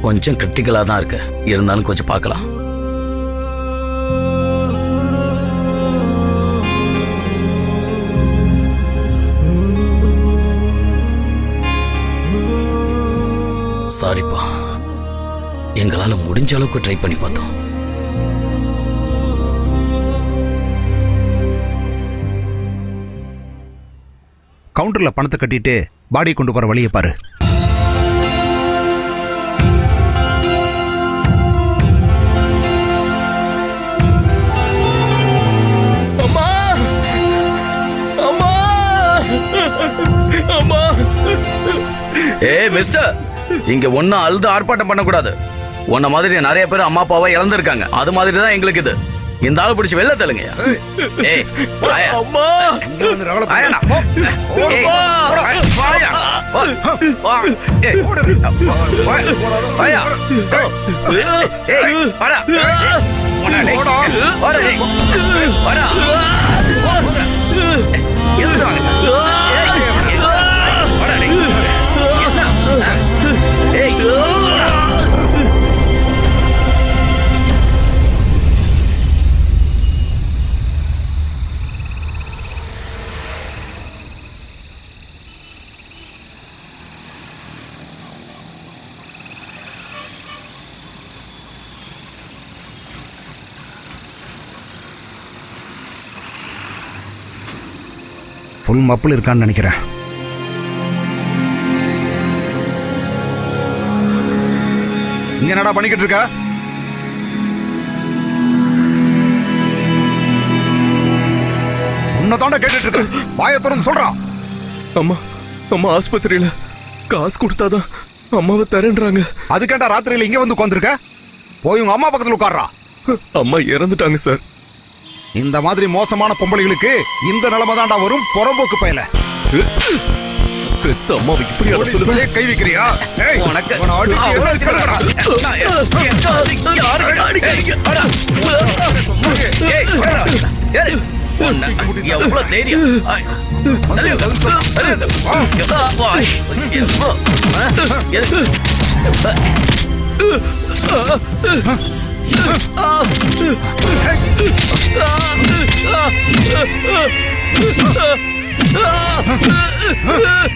கொஞ்சம் கிரிட்டிக்கலா தான் இருக்கு, இருந்தாலும் கொஞ்சம் பார்க்கலாம். சாரிப்பா, எங்களால முடிஞ்ச அளவுக்கு ட்ரை பண்ணி பார்த்தோம். கவுண்டர்ல பணத்தை கட்டிட்டு பாடி கொண்டு போற வழியை பாரு. அம்மா அம்மா அம்மா ஏய் மிஸ்டர், இங்க ஒன்னும் அழுது ஆர்ப்பாட்டம் பண்ணக்கூடாது. உன்ன மாதிரி நிறைய பேர் அம்மா அப்பாவை இழந்திருக்காங்க. அது மாதிரி தான் எங்களுக்கு இது. இந்த ஆளு பிடிச்சி வெளில தள்ளுங்க. ஏய் வாயா. அம்மா வாயாண்ணா. ஏய், வாயா. வா. வா. ஏய், வாயா. ஏய், வாடா. வாடா, டேய். வாடா, டேய். வாடா. எழுந்து வாங்க சார். வாடா, டேய். ஏய், வாடா. ஃபுல் மப்பிள் இருக்கான்னு நினைக்கிறேன். இங்க என்னடா பண்ணிக்கிட்டு இருக்க? உன்னை தாண்டா கேட்டுட்டு இருக்க. வாயை திறந்து சொல்றான். அம்மா அம்மா ஆஸ்பத்திரியில காசு கொடுத்தாதான் அம்மாவை தரேன்றாங்க. அதுக்கேண்டா ராத்திரியில இங்க வந்து உட்காந்துருக்க? போய் உங்க அம்மா பக்கத்துல உட்கார்றா. அம்மா இறந்துட்டாங்க சார். இந்த மாதிரி மோசமான பொம்பளைகளுக்கு இந்த நிலைமை தாண்டா வரும். புறம்போக்கு பயல. பெத்த அம்மாவை இப்படி அட சொல்லுவே. கை வைக்கிறியா? ஏய், உனக்கு உன்னை அடிச்சு எவ்வளவு கிடக்குறா? எவ்வளவு தைரியம்.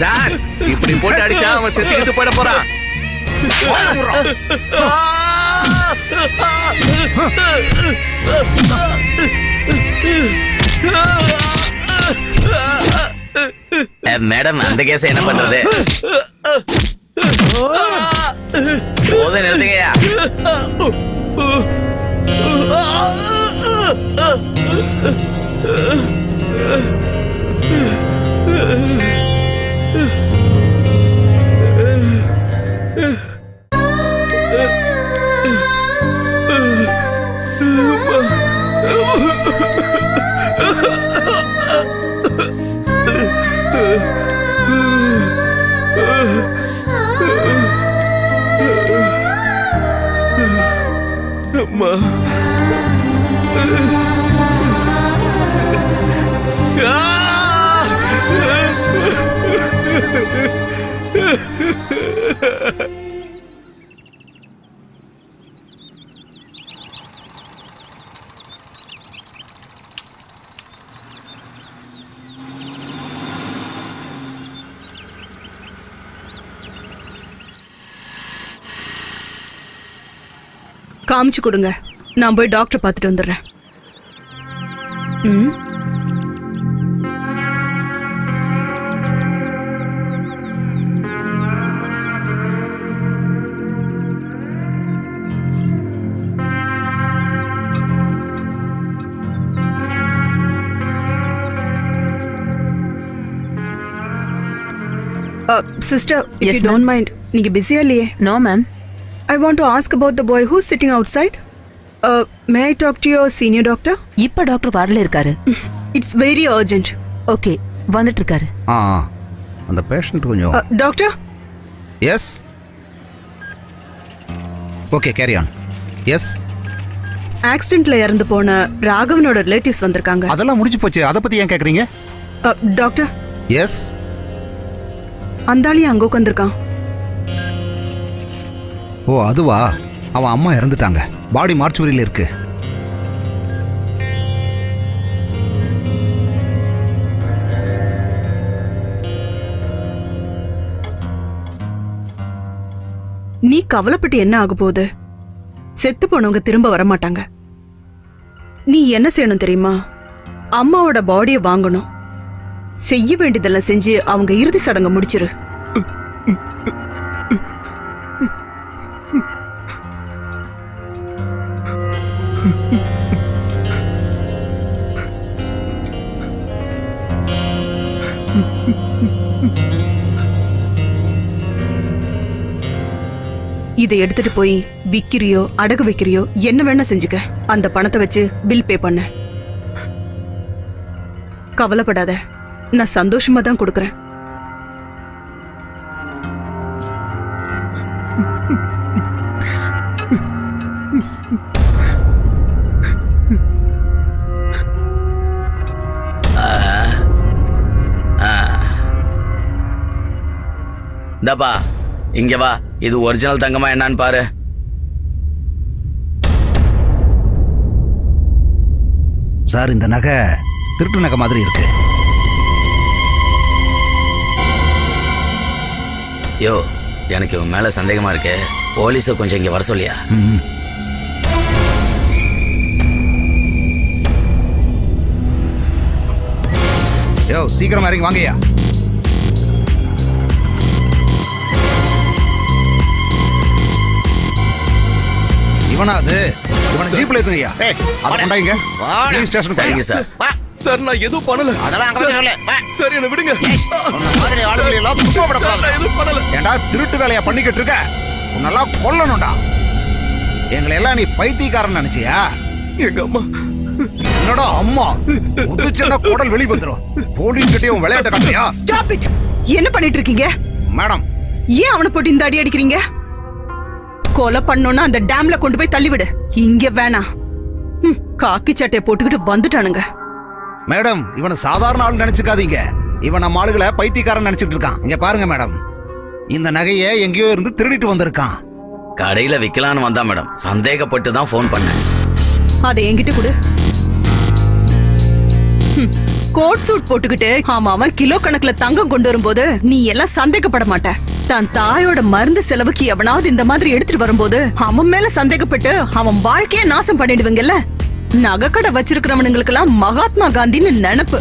சார், இப்படி போட்டு அடிச்சா அவன் செத்துக்கிட்டு போயிட போறான். மேடம், அந்த கேஸ் என்ன பண்றது? போத நிறுத்துங்கயா. அம்மா காமிச்சு கொடுங்க. நான் போய் டாக்டர் பார்த்துட்டு வந்துடுறேன். ம். Sister, if Yes, you don't mind, நீங்க பிஸியா இல்லையே? No ma'am. I want to ask about the boy who's sitting outside. May I talk to your senior doctor? இப்ப டாக்டர் வார்டில் இருக்காரு. It's very urgent. ஓகே, வந்துட்டு இருக்காரு. ஆ, அந்த பேஷண்ட் கொஞ்சம். Doctor? Yes. Okay, carry on. Yes. ஆக்சிடென்ட்ல இறந்து போன ராகவனோட ரிலேட்டிவ்ஸ் வந்திருக்காங்க. அதெல்லாம் முடிஞ்சு போச்சு. அதை பத்தி ஏன் கேக்குறீங்க? Doctor, S. அந்தாளியும் அங்க உட்காந்துருக்கான். ஓ, அதுவா? அவன் அம்மா இறந்துட்டாங்க. பாடி மார்ச்சுவரியில இருக்கு. நீ கவலைப்பட்டு என்ன ஆக போகுது? செத்து போனவங்க திரும்ப வரமாட்டாங்க. நீ என்ன செய்யணும் தெரியுமா? அம்மாவோட பாடியை வாங்கணும். செய்ய வேண்டியதெல்லாம் செஞ்சு அவங்க இறுதி சடங்கு முடிச்சிரு. இதை எடுத்துட்டு போய் விக்கிறியோ அடகு வைக்கிறியோ என்ன வேணா செஞ்சுக்க. அந்த பணத்தை வச்சு பில் பே பண்ண. கவலைப்படாத, நான் சந்தோஷமா தான் கொடுக்கறேன். இந்தப்பா இங்க வா, இது ஒரிஜினல் தங்கமா என்னன்னு பாரு. சார், இந்த நகை திருட்டு நகை மாதிரி இருக்கு. யோ, எனக்கு இவன் மேல சந்தேகமா இருக்கு. போலீஸ கொஞ்சம் இங்க வர சொல்லியா? யோ, சீக்கிரமா இறங்கி வாங்கய்யா. இவனா அது? இவனை ஜீப்ல ஏத்துங்கய்யா. அதை கொண்டாங்க ஸ்டேஷன். சரிங்க சார். சார் நான் எதுவும் பண்ணல. அதெல்லாம் அங்க வந்து சொல்லு. வா. சார் என்ன விடுங்க. உன்னை மாதிரி ஆளுங்களை எல்லாம் சும்மா சார், விடக்கூடாது. நான் எதுவும் பண்ணல. ஏண்டா திருட்டு வேலையா பண்ணிக்கிட்டு இருக்க? உன்னெல்லாம் கொல்லணும்டா. எங்களை எல்லாம் நீ பைத்தியக்காரன் நினைச்சியா? எங்க அம்மா என்னடா அம்மா உதுச்சனா குடல் வெளிய வந்துரும். போலீஸ் கிட்டே உன் விளையாட்ட காட்டியா? Stop it. என்ன பண்ணிட்டு இருக்கீங்க? மேடம், ஏன் அவனை போட்டு இந்த அடி அடிக்கிறீங்க? கொலை பண்ணோன்னா அந்த டேம்ல கொண்டு போய் தள்ளிவிடு. இங்க வேணாம். காக்கி சட்டையை போட்டுக்கிட்டு வந்துட்டானுங்க. மேடம், இவனை சாதாரண ஆள் நினைச்சுக்காதீங்க. இவன் நம்ம ஆளுகளை பைத்தியக்காரன் நினைச்சிட்டு இருக்கான். இங்க பாருங்க மேடம், இந்த நகையை எங்கேயோ இருந்து திருடிட்டு வந்திருக்கான். கடையில விக்கலான்னு வந்தா மேடம். சந்தேகப்பட்டு தான் ஃபோன் பண்ணேன். அதை என்கிட்ட கொடு. கோட் சூட் போட்டுக்கிட்டு அவன் கிலோ கணக்குல தங்கம் கொண்டு வரும்போது நீ எல்லாம் சந்தேகப்பட மாட்ட. தன் தாயோட மருந்து செலவுக்கு எவனாவது இந்த மாதிரி எடுத்துட்டு வரும்போது அவன் மேல சந்தேகப்பட்டு அவன் வாழ்க்கைய நாசம் பண்ணிடுவீங்கல்ல. நகைக்கடை வச்சிருக்கிறவனுங்களுக்கெல்லாம் மகாத்மா காந்தின்னு நினைப்பு.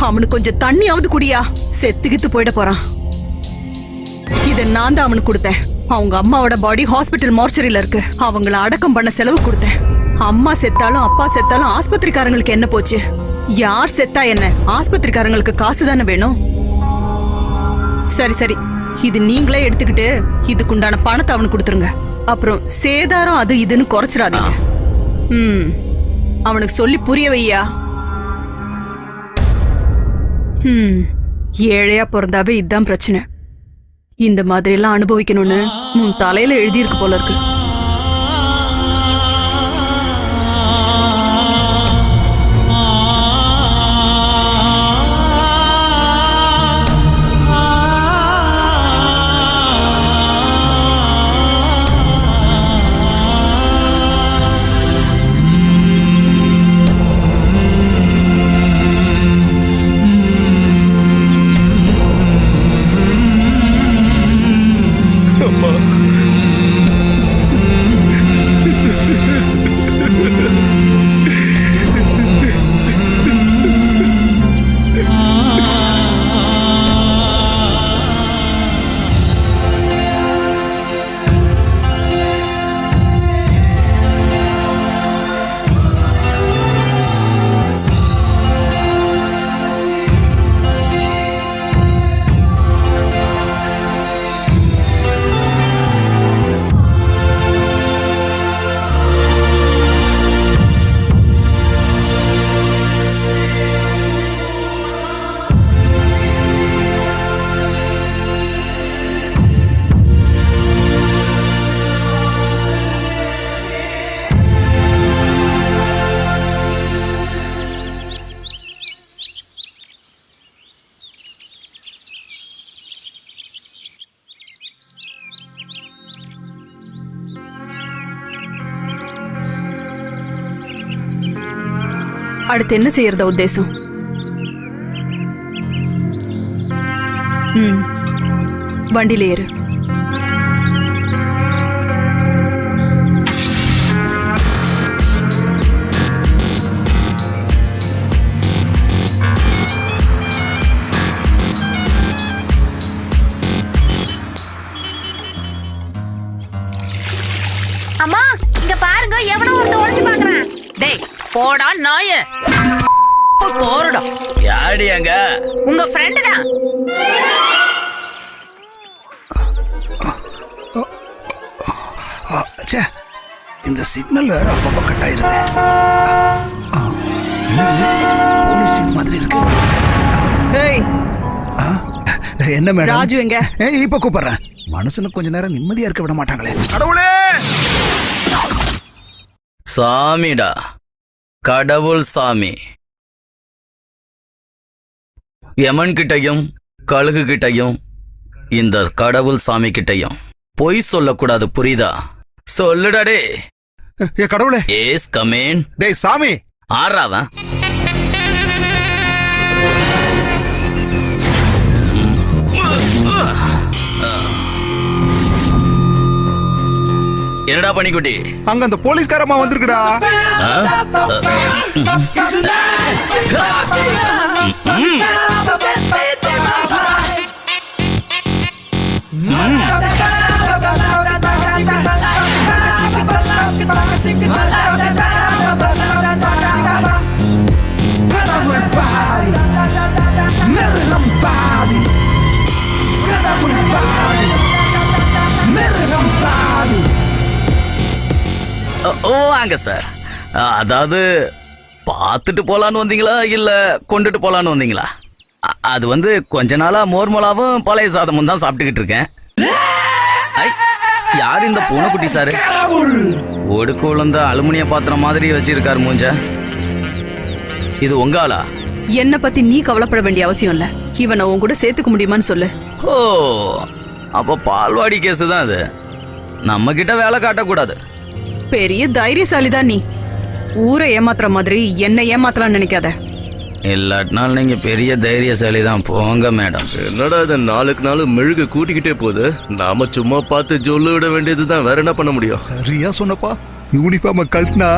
அவனுக்கு கொஞ்சம் தண்ணியாவது குடியா, செத்துக்கிட்டு போயிட போறான். இத நான் தான் அவனுக்கு கொடுத்தேன். அவங்க அம்மாவோட பாடி ஹாஸ்பிட்டல் மார்ச்சரியில இருக்கு. அவங்கள அடக்கம் பண்ண செலவு கொடுத்தேன். அம்மா செத்தாலும் அப்பா செத்தாலும் ஆஸ்பத்திரிக்காரங்களுக்கு என்ன போச்சு? யார் செத்தா என்ன? ஆஸ்பத்திரிக்காரங்களுக்கு காசு தானே வேணும். சரி சரி, இது நீங்களே எடுத்துக்கிட்டு இதுக்குண்டான பணத்தை அவனுக்கு கொடுத்துருங்க. அப்புறம் சேதாரம் அது இதுன்னு குறைச்சிடாதீங்க. அவனுக்கு சொல்லி புரிய வையா. ஏழையா பிறந்தாவே இதுதான் பிரச்சனை. இந்த மாதிரி எல்லாம் அனுபவிக்கணும்னு உன் தலையில எழுதியிருக்கு போல இருக்கு. அடுத்து என்ன செய்யறதா உத்தேசம்? வண்டியில ஏறு. அம்மா இங்க பாருங்க எவனோ ஒருத்த ஒளிஞ்சு பாக்குறான். டேய் போடா நாயே. போறடா. யாடி அங்க? உங்க ஃப்ரெண்ட் தான். ச்சே, இந்த சிக்னல் வேற அப்பப்ப கட் ஆயிருது. போலீஸ் ஜீப் மாதிரி இருக்கு. ஏய் ஆ, என்ன மேடம்? ராஜு எங்க? இப்ப கூப்பிடுறேன். மனுஷனுக்கு கொஞ்ச நேரம் நிம்மதியா இருக்க விட மாட்டாங்களே. கடவுளே! சாமிடா, கடவுள் சாமி. யமன் கிட்டையும் கழுகு கிட்டையும் இந்த கடவுள் சாமி கிட்டையும் பொய் சொல்லக்கூடாது, புரியுதா? சொல்லுடா டே. ஏ கடவுளே! ஏஸ் கமேன். டேய் சாமி! ஆறாவன் என்னடா பண்ணிக்குட்டி? அங்க அந்த போலீஸ்காரமா வந்திருக்குடா. ஓ வாங்க சார். அதாவது பார்த்துட்டு போலான்னு வந்தீங்களா இல்ல கொண்டுட்டு போலான்னு வந்தீங்களா? அது வந்து கொஞ்ச நாளா மோர்மலாவும் பழைய சாதமும் தான் சாப்பிட்டுக்கிட்டு இருக்கேன். ஐ, யார் இந்த பூனைக்குட்டி சாரு? ஒடுக்கு விழுந்த அலுமினிய பாத்திரம் மாதிரி வச்சிருக்காரு மூஞ்ச. இது உங்க ஆளா? என்ன பத்தி நீ கவலைப்பட வேண்டிய அவசியம் இல்ல. இவனை உன் கூட சேர்த்துக்க முடியுமான்னு சொல்லு. ஓ, அப்ப பால்வாடி கேஸ் தான் அது. நம்ம கிட்ட வேலை காட்டக்கூடாது. பெரிய தைரியசாலிதான் நீ. ஊரை ஏமாத்துற மாதிரி என்ன ஏமாத்தலாம்னு நினைக்காத. இல்லாட்டினால் நீங்க பெரிய தைரியசாலி தான். போங்க மேடம். என்னடா இது நாளுக்கு நாள் மெழுகு கூட்டிக்கிட்டே போகுது. நாம சும்மா பார்த்து ஜொல்லு விட வேண்டியதுதான். வேற என்ன பண்ண முடியும்? சரியா சொன்னப்பா. யூனிஃபார்ம் கழட்டினா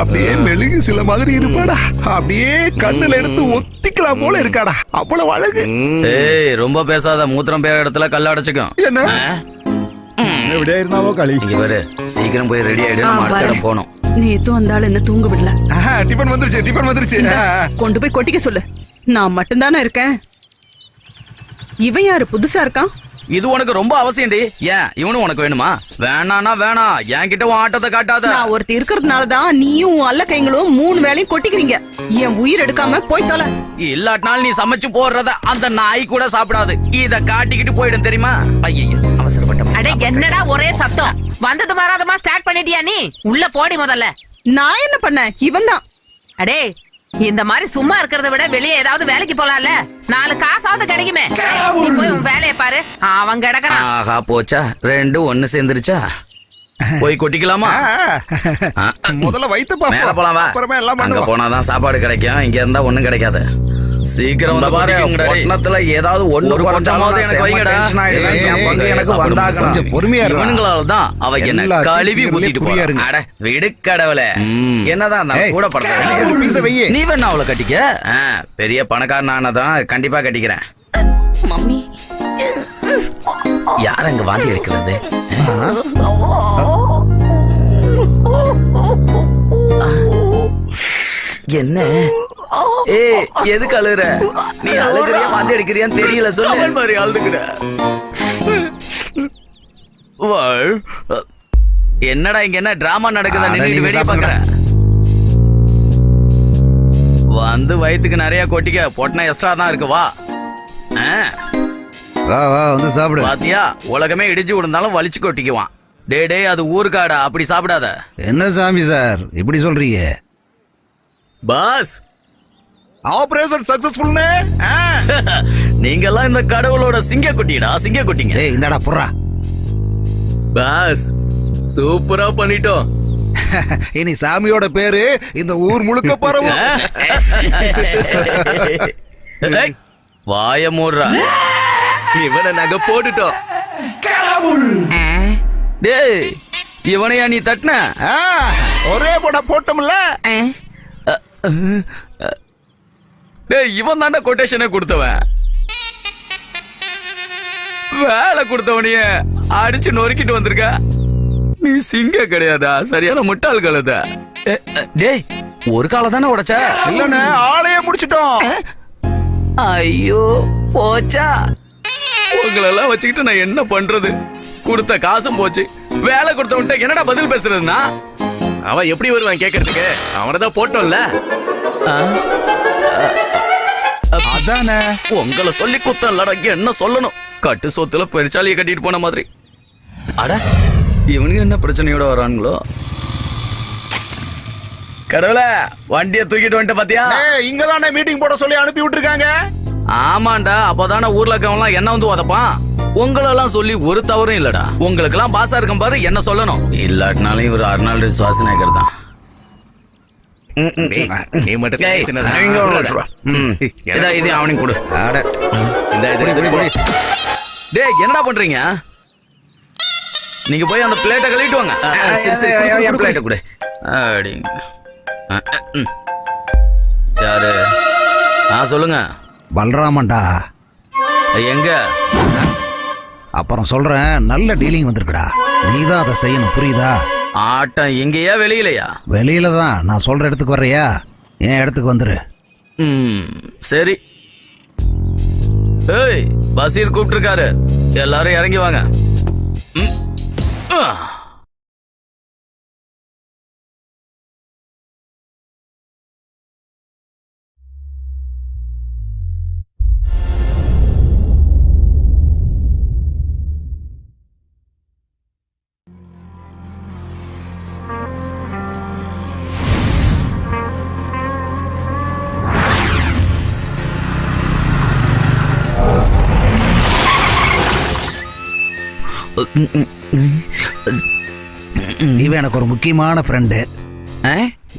அப்படியே மெழுகு சில மாதிரி இருப்பாடா. அப்படியே கண்ணுல எடுத்து ஒத்திக்கலாம் போல இருக்காடா. அவ்வளவு அழகு. ஏய், ரொம்ப பேசாத. மூத்திரம் பேர இடத்துல கல்ல அடைச்சுக்கும். என்ன எവിടെയാ இருந்தாவோ കളി? இங்க பாரு, சீக்கிரம் போய் ரெடி ஆயிடு. நம்ம அடுத்த இடம் போனோம். நேத்தும் அந்த ஆள் என்ன தூங்க விடல. டிபன் வந்துருச்சு, டிபன் வந்துருச்சு. கொண்டு போய் கொட்டிக்க சொல்லு. நான் மட்டும்தானே இருக்கேன். இவன் யாரு புதுசா இருக்கான்? இது உனக்கு ரொம்ப அவசியம்டி. ஏன் இவனும் உனக்கு வேணுமா? வேணானா வேணாம். என்கிட்ட உன் ஆட்டத்தை காட்டாத. நான் ஒருத்தி இருக்கிறதுனாலதான் நீயும் உன் அல்ல கைங்களும் 3 வேளையும் கொட்டிக்கிறீங்க. என் உயிர் எடுக்காம போய் தொலை. இல்லாட்டினால் நீ சமைச்சு போடுறத அந்த நாய் கூட சாப்பிடாது. இத காட்டிக்கிட்டு போயிடும், தெரியுமா? ஐயோ, அவசரப்பட்ட. அட என்னடா ஒரே சத்தம்? வந்தது வராதமா ஸ்டார்ட் பண்ணிட்டியா நீ? உள்ள போடி முதல்ல. நான் என்ன பண்ணேன்? இவன் தான். அடே இந்த மாதிரி சும்மா இருக்கிறத விட வெளியே ஏதாவது வேலைக்கு போலாம்ல. 4 காசாவது கிடைக்குமே. நீ போய் உன் வேலையை பாரு. அவன் கிடக்குறான். ஆஹா, போச்சா? 2 ஒண்ணு சேர்ந்துருச்சா? போய் கொட்டிக்கலாமா? முதல்ல வைத்து மேல போலாம் வா. அப்புறமா எல்லாம் அங்க பண்ணுவோம். போனாதான் சாப்பாடு கிடைக்கும். இங்க இருந்தா ஒண்ணும் கிடைக்காது. சீக்கிரம் வந்து பாரு. பட்டணத்துல ஏதாவது ஒண்ணு குறைஞ்சாவது எனக்கு வைங்கடா. கொஞ்சம் பொறுமையா இருடா. இவனுங்களாலதான் அவ என்ன எல்லாத்தையும் கழுவி இதுலயே ஊத்திட்டு புரியா போறா. இருங்க. அட விடுக்கடவுளே. என்னதான் நான் ஏய், கூட ஒரு படுறேன். பீஸை வையி. நீ வேணா அவளை கட்டிக்க. பெரிய பணக்காரன் ஆனதான் கண்டிப்பா கட்டிக்கிறேன். யார் அங்க வாந்தி எடுக்கிறது? என்ன? ஏய், எதுக்கு அழுகுற? நீ அழுகுறியா வாந்தி எடுக்கிறியான்னு தெரியல. சொல்லு. மாதிரி அழுகுற. என்னடா இங்க என்ன டிராமா நடக்குதா? நின்னுட்டு வெளிய பாக்குற. வந்து வயித்துக்கு நிறைய கொட்டிக்க. பொட்டனை எக்ஸ்ட்ரா தான் இருக்கு. வா. வா வா வந்து சாப்பிடு. பாத்தியா, உலகமே இடிச்சு விழுந்தாலும் வலிச்சு கொட்டிக்குவான். டே அது ஊருக்காடா, அப்படி சாப்பிடாத. என்ன சாமி சார் இப்படி சொல்றீங்க? பாஸ், ஆபரேஷன் சக்சஸ்ஃபுல்னே. நீங்க எல்லாம் இந்த கடவுளோட சிங்க குட்டிடா, சிங்க குட்டிங்க. ஏய் இந்தடா புறா. பாஸ் சூப்பரா பண்ணிட்டோம். இனி சாமியோட பேரு இந்த ஊர் முழுக்க பரவும். ஏய், வாய மூடுறா. இவனை நாங்க போட்டுட்டோம். டேய், இவனையா நீ தட்டின? ஒரே போட போட்டோம்ல. டேய், இவன் தானே கொட்டேஷனை கொடுத்தவன். வேலை கொடுத்தவனைய அடிச்சு நொறுக்கிட்டு வந்திருக்க. நீ சிங்க கிடையாதா, சரியான முட்டாள் கழுத. டேய், ஒரு காலை தானே உடைச்ச? இல்லண்ணே, ஆளையே முடிச்சிட்டோம். ஐயோ போச்சா. உங்களெல்லாம் வச்சுக்கிட்டு நான் என்ன பண்றது? கொடுத்த காசும் போச்சு. வேலை கொடுத்தவன்ட்ட என்னடா பதில் பேசுறதுன்னா? அவன் எப்படி வருவான் கேக்குறதுக்கு? அவனதான் போட்டோம்ல. அதானே உங்களை சொல்லி குத்தம் இல்லடா, என்ன சொல்லணும்? கட்டு சொத்துல பெருச்சாலியை கட்டிட்டு போன மாதிரி. அட, இவனுக்கு என்ன பிரச்சனையோட வரானுங்களோ? கடவுளே, வண்டியை தூக்கிட்டு வந்துட்டு பாத்தியா? இங்கதானே மீட்டிங் போட சொல்லி அனுப்பி விட்டுருக்காங்க. ஆமாண்டா, அப்பதானே ஊர்ல இருக்கவங்களாம் என்ன வந்து உதப்பான். உங்களெல்லாம் சொல்லி ஒரு தவறும் இல்லடா. உங்களுக்கு எல்லாம் பாசா இருக்கும் பாரு, என்ன சொல்லணும். இல்லாட்டினாலும் இவர் அர்னால்டு சுவாசினேகர் தான். நீ மட்டும் ஏய், தின்னதா? இங்க ஒரு நிமிஷம். இதா, இது அவனுக்கு கொடு. இந்த இது போ. டேய், என்னடா பண்றீங்க? நீங்க போய் அந்த பிளேட்டை கழுவிட்டு வாங்க. சரி சரி, என் பிளேட்டை கொடு. அப்படிங்க. யாரு? சொல்லுங்க. பல்ராமன்டா. எங்க? அப்புறம் சொல்றேன், நல்ல டீலிங் வந்திருக்குடா. நீதான் அதை செய்யணும், புரியுதா? ஆட்டம் எங்கேயா வெளியிலையா? வெளியில தான். நான் சொல்ற இடத்துக்கு வர்றியா? என் இடத்துக்கு வந்துரு. சரி. ஏய், பசீர் கூப்பிட்டுருக்காரு, எல்லாரும் இறங்கி வாங்க. இவன் எனக்கு ஒரு முக்கியமான ஃப்ரெண்டு.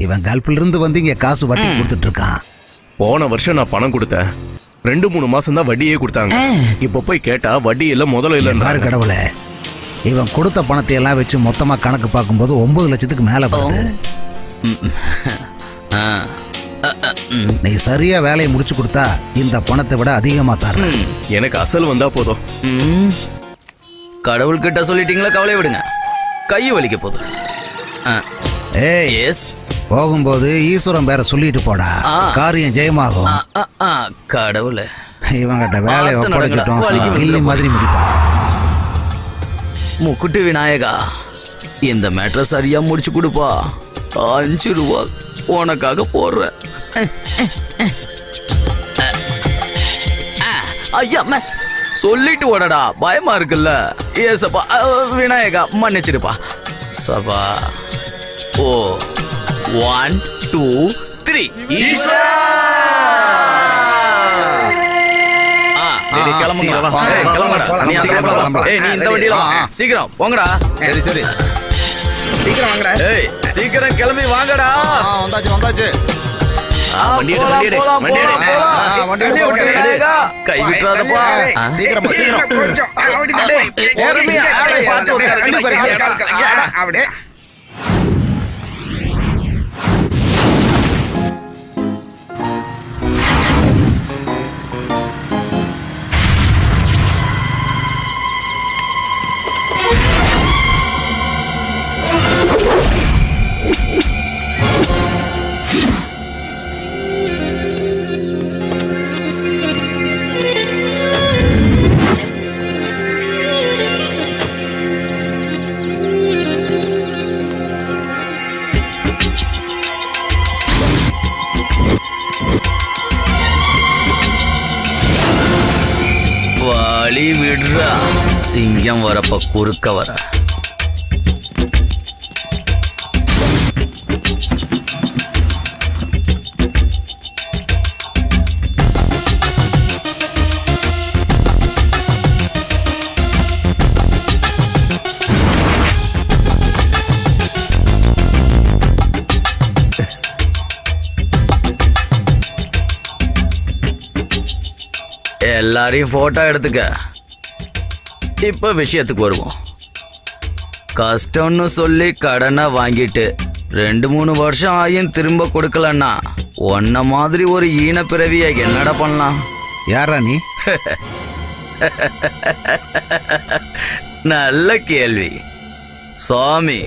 இவன் கல்ஃப்ல இருந்து வந்து இங்க காசு வட்டி கொடுத்துட்டு இருக்கான். போன வருஷம் நான் பணம் கொடுத்தேன். 2-3 மாசம் தான் வட்டியே கொடுத்தாங்க. இப்ப போய் கேட்டா வட்டி இல்ல முதல்ல யாரு இல்ல. கடவுளே, இவன் கொடுத்த பணத்தை எல்லாம் வச்சு மொத்தமா கணக்கு பார்க்கும்போது 9 லட்சத்துக்கு மேல போகுது. நீ சரியா வேலையை முடிச்சு கொடுத்தா இந்த பணத்தை விட அதிகமா தர. எனக்கு அசல் வந்தா போதும். கடவுள் கிட்ட சொல்லிட்டீங்களா, கவலை விடுங்க. கை வலிக்க போகுது. ஏய், எஸ். போகும்போது ஈஸ்வரன் பேரை சொல்லிட்டு போடா, காரியம் ஜெயமாகும். கடவுளே, இவங்கிட்ட வேலையை ஒப்படைச்சிட்டோம், கில்லி மாதிரி முடிப்பா. முக்குட்டு விநாயகா, இந்த மேட்டரை சரியா முடிச்சு கொடுப்பா. 5 ரூபா உனக்காக போடுறேன். ஐயா, சொல்லிட்டு ஓடடா, பயமா இருக்குல்ல. ஏசப்பா, விநாயகா மன்னிச்சிருப்பா. சபா. ஓ 1 2 3. சீக்கிரம் போங்கடா. சரி சரி, சீக்கிரம் வாங்கடா. ஏய், சீக்கிரம் கிளம்பி வாங்கடா. வந்தாச்சு. கை விட்டுறாதப்பா. சீக்கிரமா வழி விடுறா, சிங்கம் வரப்ப குறுக்க வர. எல்லாரையும் போட்டோ எடுத்துக்க. இப்ப விஷயத்துக்கு வருவோம். கஷ்டம்னு சொல்லி கடனை வாங்கிட்டு 2-3 வருஷம் ஆயும் திரும்ப கொடுக்கலன்னா உன்ன மாதிரி ஒரு ஈன பிறவிய என்னடா பண்ணலாம்? யாரா நீ? நல்ல கேள்வி. சாமி,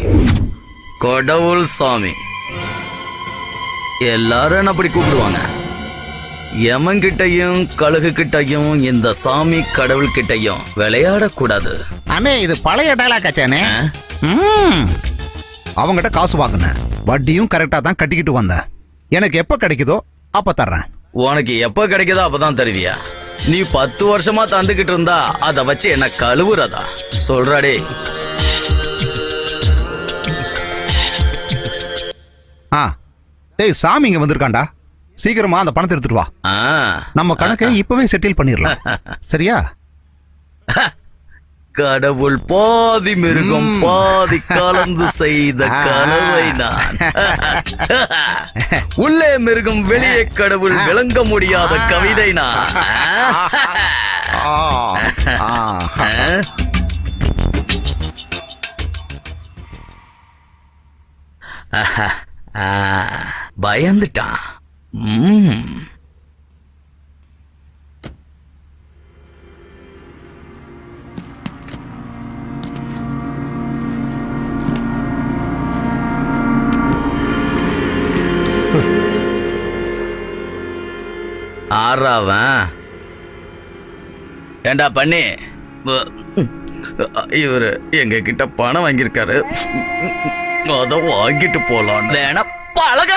கடவுள் சாமி, எல்லாரும் என்ன அப்படி கூப்பிடுவாங்க. யமன்கிட்டையும் கழுகு கிட்டையும் இந்த சாமி கடவுள் கிட்டையும் விளையாடக்கூடாது. அண்ணே இது பழைய டைலாக் ஆச்சானே. அவங்ககிட்ட காசு வாங்கினேன், வட்டியும் கரெக்டா தான் கட்டிக்கிட்டு வந்தேன். எனக்கு எப்ப கிடைக்குதோ அப்ப தர்றேன். உனக்கு எப்ப கிடைக்குதோ அப்பதான் தருவியா? நீ 10 வருஷமா தந்துகிட்டு இருந்தா அதை வச்சு என்ன கழுவுறதா சொல்றாடே? ஆ டேய், சாமி இங்க வந்திருக்காண்டா. சீக்கிரமா அந்த பணத்தை எடுத்துட்டு வா. நம்ம கணக்கை இப்பவே செட்டில் பண்ணிடலாம். சரியா? கடவுள் பாதி மிருகம் பாதி கலந்து செய்த கலவை நான். உள்ளே மிருகம் வெளியே கடவுள் விளங்க முடியாத கவிதை நான். பயந்துட்டான். ஆறாவன் ஏண்டா பண்ணி, இவரு எங்க கிட்ட பணம் வாங்கியிருக்காரு, அத வாங்கிட்டு போலாம். வேணா பழக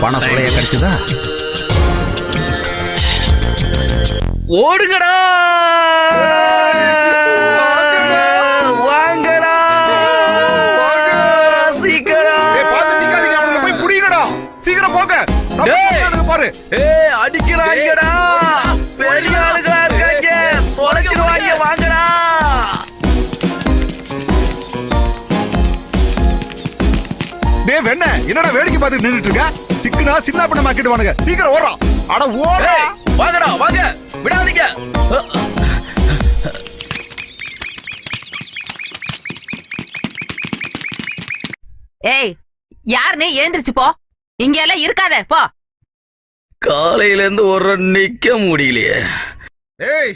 பணம் சொல்லைய கிடைச்சதா? ஓடுங்கடா, வாங்கடா, சீக்கிரம். போய் புடிங்கடா, சீக்கிரம் போங்க. பாரு, அடிக்கிறாங்கடா, பெரிய ஆளுகளா இருக்காங்க, தொலைச்சிருவாங்க, வாங்கடா. டேய் வெண்ண, என்னடா வேடிக்கை பார்த்துட்டு நின்னுட்டு இருக்க? சிக்கனா சின்ன பண்ண மாக்கிடுவானுங்க. சீக்கிரம் ஓடுறா. அட ஓடுறா. வாங்கடா, வாங்க, விடாதீங்க. ஏய், யாருன்னு எழுந்திருச்சு போ. இங்க எல்லாம் இருக்காத, போ. காலையில இருந்து ஒரு நிக்க முடியலையே. ஏய்,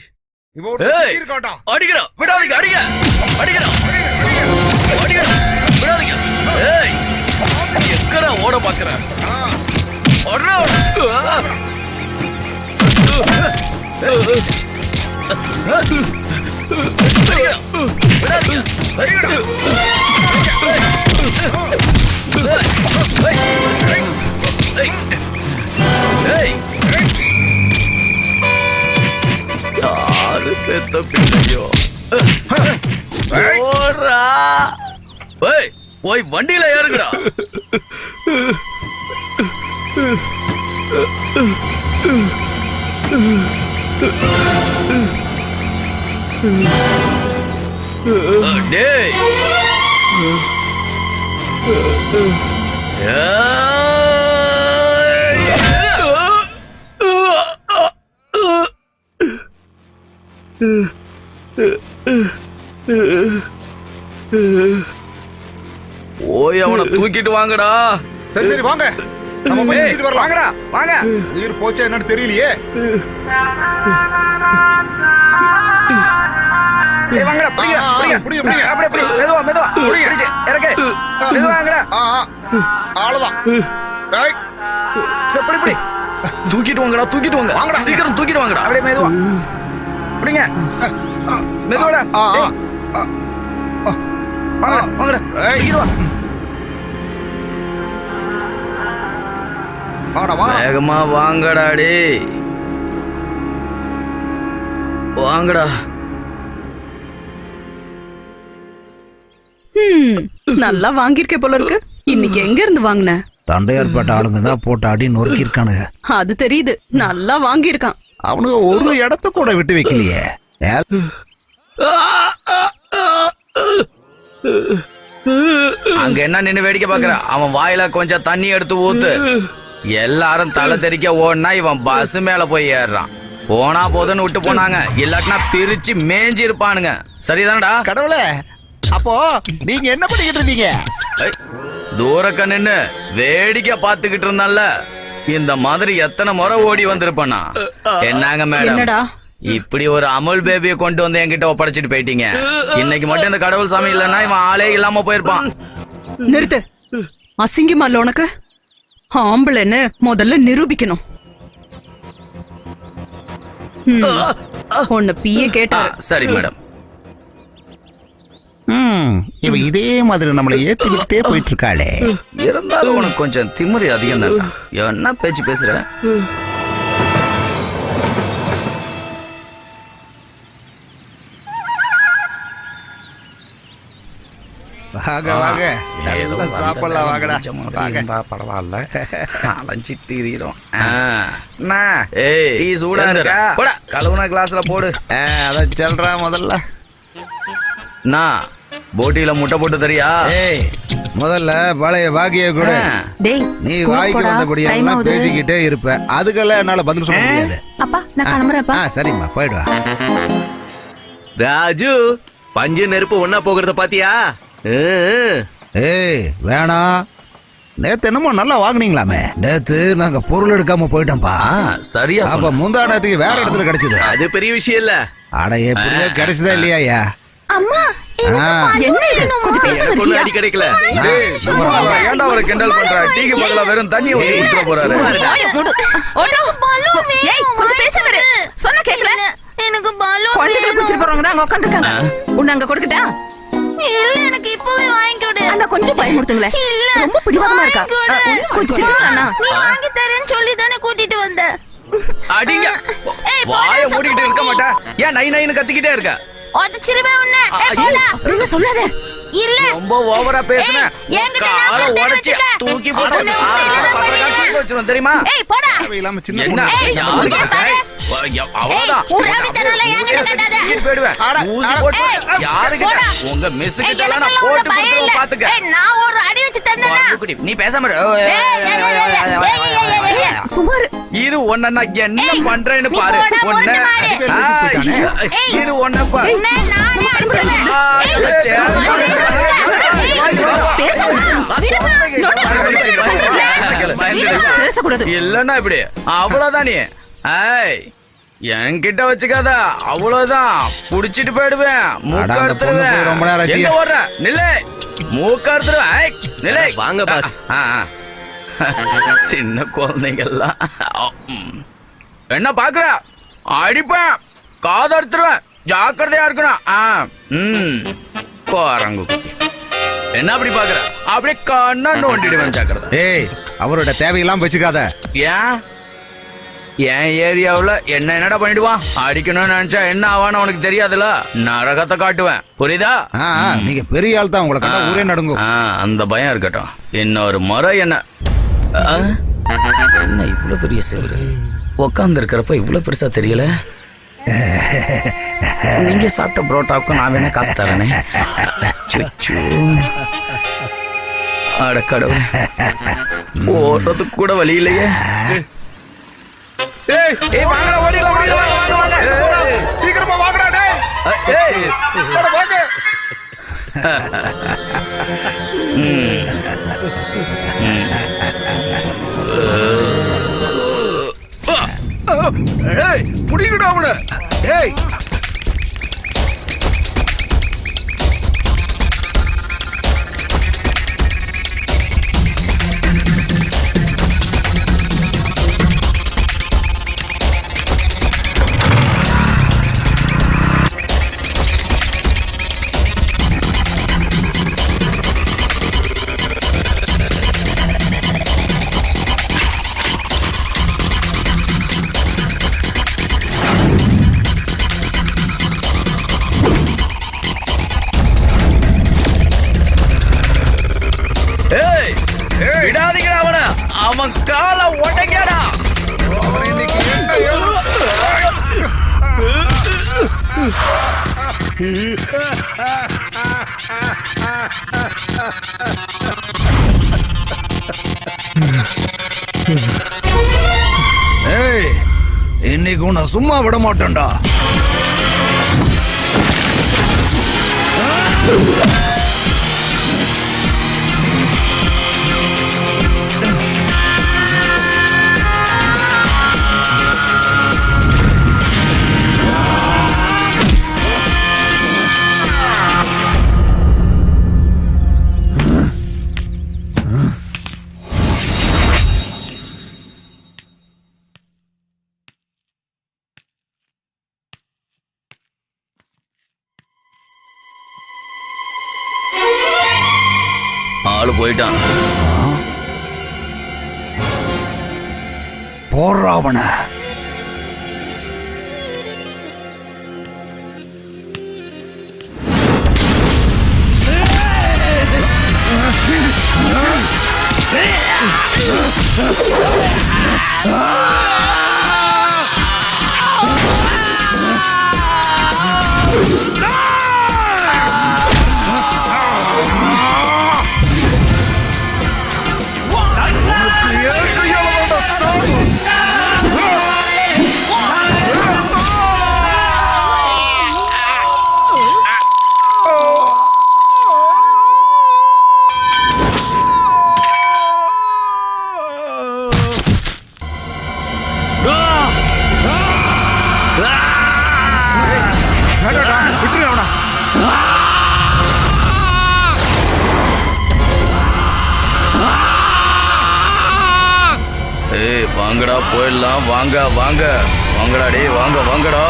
இவன் ஒரு ஏய், இருக்காடா. அடிக்கடா, விடாதீங்க, அடிங்க, அடிக்கடா, அடிக்கடா, விடாதீங்க. ஏய், எங்கடா ஓட பாக்குற? யாரு பெத்த பிள்ளையோ? ஓடுறா. ஏய், போய் வண்டியில ஏறுங்கடா. டேய், போய் அவனை தூக்கிட்டு வாங்கடா. சரி சரி வாங்க, நம்ம போய் தூக்கிட்டு வரலாம். வாங்கடா, வாங்க. உயிர் போச்சா என்னன்னு தெரியலையே. வாங்கடா, பிடிங்க, பிடிங்க, பிடிங்க, பிடிங்க. அப்படியே பிடி, மெதுவா, மெதுவா, பிடிச்சு, இறக்கு, மெதுவா வாங்கடா. அவ்வளவுதான். ஏய், பிடி, பிடி, தூக்கிட்டு வாங்கடா, தூக்கிட்டு வாங்க, வாங்கடா. சீக்கிரம் தூக்கிட்டு வாங்கடா. அப்படியே மெதுவா, பிடிங்க, மெதுவாடா. வாங்கடா, வாங்கடா, தூக்கிட்டு வா. வாடா வா. வேகமா வாங்கடா, டேய், வாங்கடா. நல்லா வாங்கியிருக்க போல இருக்கு. இன்னைக்கு எங்க இருந்து வாங்கின? தண்டையார்பேட்டை ஆளுங்க தான் போட்டு அடி நொறுக்கி இருக்கானுங்க. அது தெரியுது, நல்லா வாங்கியிருக்கான். அவனுங்க ஒரு இடத்த கூட விட்டு வைக்கலையே. அங்க என்ன நின்னு வேடிக்கை பாக்குற? அவன் வாயில கொஞ்சம் தண்ணி எடுத்து ஊத்து. எல்லாரும் தலை தெறிக்க ஓடுனா இவன் பஸ் மேல போய் ஏறுறான். போனா போதுன்னு விட்டு போனாங்க, இல்லாட்டினா பிரிச்சு மேஞ்சி இருப்பானுங்க. சரிதானடா? கடவுளே, அப்போ நீங்க என்ன பண்ணிக்கிட்டு இருந்தீங்க? தூரக்க நின்னு வேடிக்கை பார்த்துக்கிட்டு இருந்தான்ல, இந்த மாதிரி எத்தனை முறை ஓடி வந்திருப்பேனா? என்னங்க மேடம், என்னடா இப்படி ஒரு அமுல் பேபியை கொண்டு வந்து என்கிட்ட ஒப்படைச்சிட்டு போயிட்டீங்க. இன்னைக்கு மட்டும் இந்த கடவுள் சாமி இல்லைன்னா இவன் ஆளே இல்லாம போயிருப்பான். நிறுத்து. அசிங்கமா இல்ல உனக்கு? ஆம்பளைன்னு முதல்ல நிரூபிக்கணும். உன்னை பிய கேட்டாரு. சரி மேடம். இவ இதே மாதிரி நம்மளை ஏத்துக்கிட்டே போயிட்டு இருக்காளே. இருந்தாலும் உனக்கு கொஞ்சம் திமிரு அதிகம் தான். என்ன பேச்சு பேசுற? வாங்க வாங்க, நல்லா சாப்பிடலாம் வாங்கடா. வாங்க. பரவாயில்ல, அலைஞ்சிட்டு திரியிறோம். ஏய், டீ சூடா இருக்கா? போடா, கழுவுன கிளாஸ்ல போடு. அத சொல்றா முதல்ல. போட்டியில முட்டை போட்டு தரியா? ஏய், முதல்ல பழைய பாக்கிய கூட. டேய் நீ ஸ்கூலுக்கு வாய்க்கு போடா. வந்தபடியா டைம் ஆகுது. பேசிக்கிட்டே இருப்ப. அதுக்கெல்லாம் என்னால பதில் சொல்ல முடியாது. அப்பா நான் கிளம்புறேன்ப்பா. சரிம்மா, போயிடுவா. ராஜு, பஞ்சு நெருப்பு ஒன்னா போகிறத பாத்தியா? ஏய் வேணாம், நேத்து என்னமோ நல்லா வாங்குனீங்களாமே. நேத்து நாங்க பொருள் எடுக்காம போயிட்டோம்ப்பா. சரியா அப்ப சொன்ன. முந்தா நேரத்துக்கு வேற இடத்துல கிடைச்சது. அது பெரிய விஷயம் இல்ல. அட எப்படியோ கிடைச்சதா இல்லையா? அம்மா என்ன இது? கொஞ்சம் பேசாம பொண்ணு இருக்கியா? அடி கிடைக்கல. ஏன்டா அவரை கிண்டல் பண்ற? டீக்கு பதிலா வெறும் தண்ணியை ஊத்தி குடிக்க போறாரு. வாயை மூடு. ஓடா. ஏய், கொஞ்சம் பேசாம இரு. சொன்னா கேக்கல. எனக்கு பலூன் குழந்தைகளை பிடிச்சிட்டு போறவங்க தான் அங்க உட்காந்துருக்காங்க. உன்னை அங்க கொடுக்கட்டா? இல்ல, எனக்கு இப்பவே வாங்கி கொடு. அண்ணா கொஞ்சம் பயமுறுத்துங்களே. இல்ல, ரொம்ப பிடிவாதமா இருக்கா? வாங்கி கொடு. கொஞ்சம் திட்டுங்க அண்ணா. நீ வாங்கி தரேன்னு சொல்லி தானே கூட்டிட்டு வந்த. அடிங்க. ஏய், வாயை போடா, மூடிட்டு இருக்க மாட்டா? ஏன் நை நைன்னு கத்திக்கிட்டே இருக்க? உதச்சிருவேன் உன்னை. ஏய், போடா. அப்படின்னு சொல்லாத. இல்ல, ரொம்ப ஓவரா பேசுன. ஏய், என்கிட்ட காலை நான் உடைச்சு வச்சுக்க. தூக்கி போட்டு உன்னை உன்னை தூக்கி வச்சிரும் தெரியுமா? ஏய், போடா. தேவையில்லாம சின்ன என்ன? பொண்ணு. ஏய், யாரு இங்க பாரு. அவ்வளவுதான். ஏய், உன் ரவுடித்தனம்லாம் என்கிட்ட காட்டாத. தூக்கிட்டு போயிடுவேன். ஊசி போட்டு யாருக்கிட்ட? போடா. உங்க மிஸ்ஸுக்கு ஏய், எல்லாம் நான் எனக்கெல்லாம் போட்டு உன்னை பயம் இல்ல. கொடுத்துருவேன், பாத்துக்க. ஏய், நான் ஒரு அடி வச்சு தந்தேனா? குடி, நீ பேசாம இரு. சுமார். இரு, உன்னை நான் என்ன பண்றேன்னு நீ பாரு. போடா, உன்னை முரட்டு மாடு. இரு, உன்னை பாரு. உன்னை நானே அடிச்சிருவேன். பேசக்கூடாது. இல்லன்னா இப்படி அவ்வளவுதான். நீ ஏய், என்கிட்ட வச்சுக்காத. அவ்வளவுதான், புடிச்சிட்டு போயிடுவேன். மூக்க அட, அந்த பொண்ணு போய் ரொம்ப நேரம் ஆச்சு. எங்க ஓடுற? நில்லு, மூக்க அறுத்துருவேன். ஏய், நில்லு. வாங்க பாஸ். சின்ன குழந்தைங்கெல்லாம் என்ன பாக்குற? அடிப்பேன், காதறுத்துருவேன். ஜாக்கிரதையா இருக்கணும். குரங்கு குட்டி. என்ன அப்படி பாக்குற? அப்படியே கண்ணா நோண்டிடுவேன். ஜாக்கிரதை. ஏய், அவரோட தேவையெல்லாம் வச்சுக்காத. ஏன் என் ஏரியாவுல என்னடா பண்ணிடுவான்? அடிக்கணும்னு நினைச்சா என்ன ஆவான்னு உனக்கு தெரியாதுல. நரகத்தை காட்டுவேன், புரியுதா? நீங்க பெரிய ஆள் தான், உங்களை கண்டா ஊரே நடுங்கும். அந்த பயம் இருக்கட்டும். இன்னொரு முறை என்ன என்ன இவ்வளவு பெரிய செவரு உட்கார்ந்து இருக்கிறப்ப இவ்வளவு பெருசா தெரியல. நீங்க சாப்பிட்ட புரோட்டாவுக்கும் நான் வேணா காசு தரேனே. அட கடவுளே, ஓடுறதுக்கு கூட வழி இல்லையே. ஏய், வாங்கடா, ஓடிடலாம், ஓடிடலாம், வாங்க, வாங்க. சீக்கிரமா வாங்கடா டேய். ஏய், வாங்க. ஏய், புடிங்கடா அவனை. ஏய், விடாதீங்கடா அவன. அவன் காலை உடைக்கடா. ஏய், இன்னைக்கு உன்னை சும்மா விட மாட்டேன்டா. போயிட்டான். போறாவன ஏய் வாங்கடா போயிடலாம். வாங்க வாங்க வாங்கடா டே வாங்க வாங்கடா.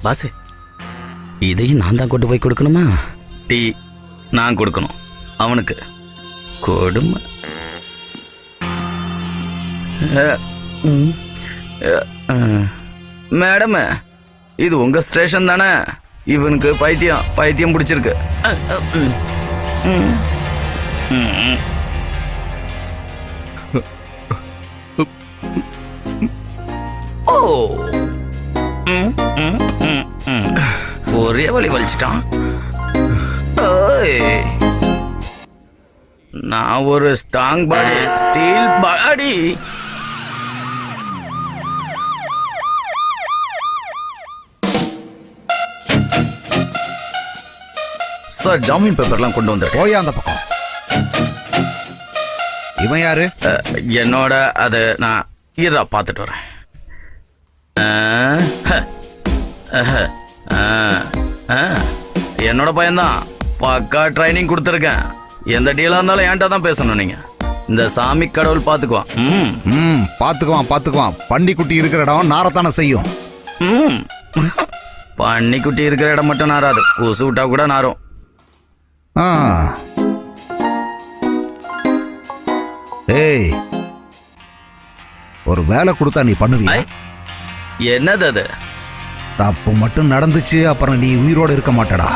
பாசு இதையும் நான் தான் கொண்டு போய் கொடுக்கணுமா? டீ நான் கொடுக்கணும் அவனுக்கு. கொடுமை. மேடம் இது உங்க ஸ்டேஷன் தானே? இவனுக்கு பைத்தியம் பிடிச்சிருக்கு. ஓ ஒரே வழி வலிச்சிட்டான். நான் ஒரு ஸ்ட்ராங் பாடி, ஸ்டீல் பாடி. சார் ஜாமீன் பேப்பர்லாம் கொண்டு வந்துருக்கேன். போயா அந்த பக்கம். இவன் யாரு? என்னோட அது நான் இருடா பார்த்துட்டு வரேன். என்னோட பையன்தான். பக்கா ட்ரைனிங் கொடுத்துருக்கேன். எந்த டீலாக இருந்தாலும் என்கிட்ட தான் பேசணும். நீங்க இந்த சாமி கடவுள் பார்த்துக்குவான். பாத்துக்குவான். பண்டிக்குட்டி இருக்கிற இடம் நாரத்தானே செய்யும். பன்னிக்குட்டி இருக்கிற இடம் மட்டும் நாராது, கொசு விட்டா கூட நாரும். ஏய், ஒரு வேலை கொடுத்தா நீ பண்ணுவியா? என்னது அது? தப்பு மட்டும் நடந்துச்சு, அப்புறம் நீ உயிரோட இருக்க மாட்டடா.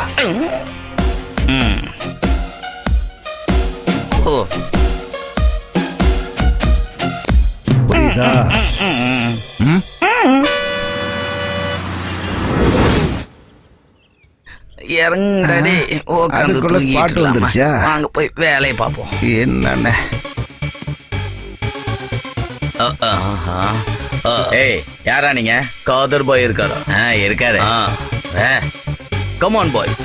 ஓ புரியுதா? இறங்கடி. அதுக்குள்ள ஸ்பாட் வந்துருச்சா? வாங்க போய் வேலையை பார்ப்போம். என்னண்ணே? ஏய் யாரா நீங்க? காதர் பாய் இருக்காரா? இருக்காரு. Come on boys.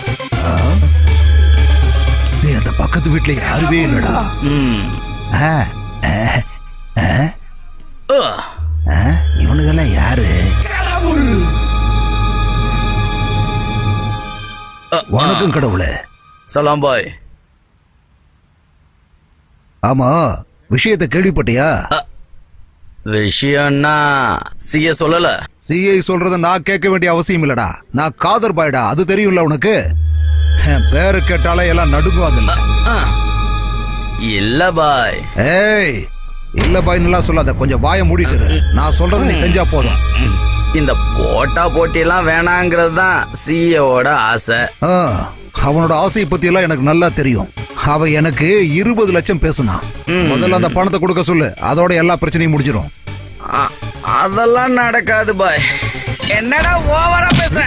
நீ அந்த பக்கத்து வீட்டுல யாருமே இல்லடா. இவனுங்கெல்லாம் யாரு? வணக்கம் கடவுளே. சலாம் பாய். ஆமா, விஷயத்தை கேள்விப்பட்டியா? விஷயம்னா சிஏ சொல்லல. சிஐ சொல்றத நான் கேட்க வேண்டிய அவசியம் இல்லடா. நான் காதர் பாய்டா, அது தெரியும்ல உனக்கு. பேரு கேட்டாலே எல்லாம் நடுங்குவாங்கல்ல. இல்ல பாய். ஏய், இல்ல பாய்ன்னு சொல்லாத. கொஞ்சம் வாயை மூடிட்டு நான் சொல்றது நீ செஞ்சா போதும். இந்த போட்டா போட்டியெல்லாம் வேணாங்கிறது தான் சிஏவோட ஆசை. அவனோட ஆசையை பத்தி எல்லாம் எனக்கு நல்லா தெரியும். அவ எனக்கு 20 லட்சம் பேசுனா. முதல்ல அந்த பணத்தை கொடுக்க சொல்லு, அதோட எல்லா பிரச்சனையும் முடிஞ்சிடும். அதெல்லாம் நடக்காது பாய். என்னடா ஓவரா பேசுற?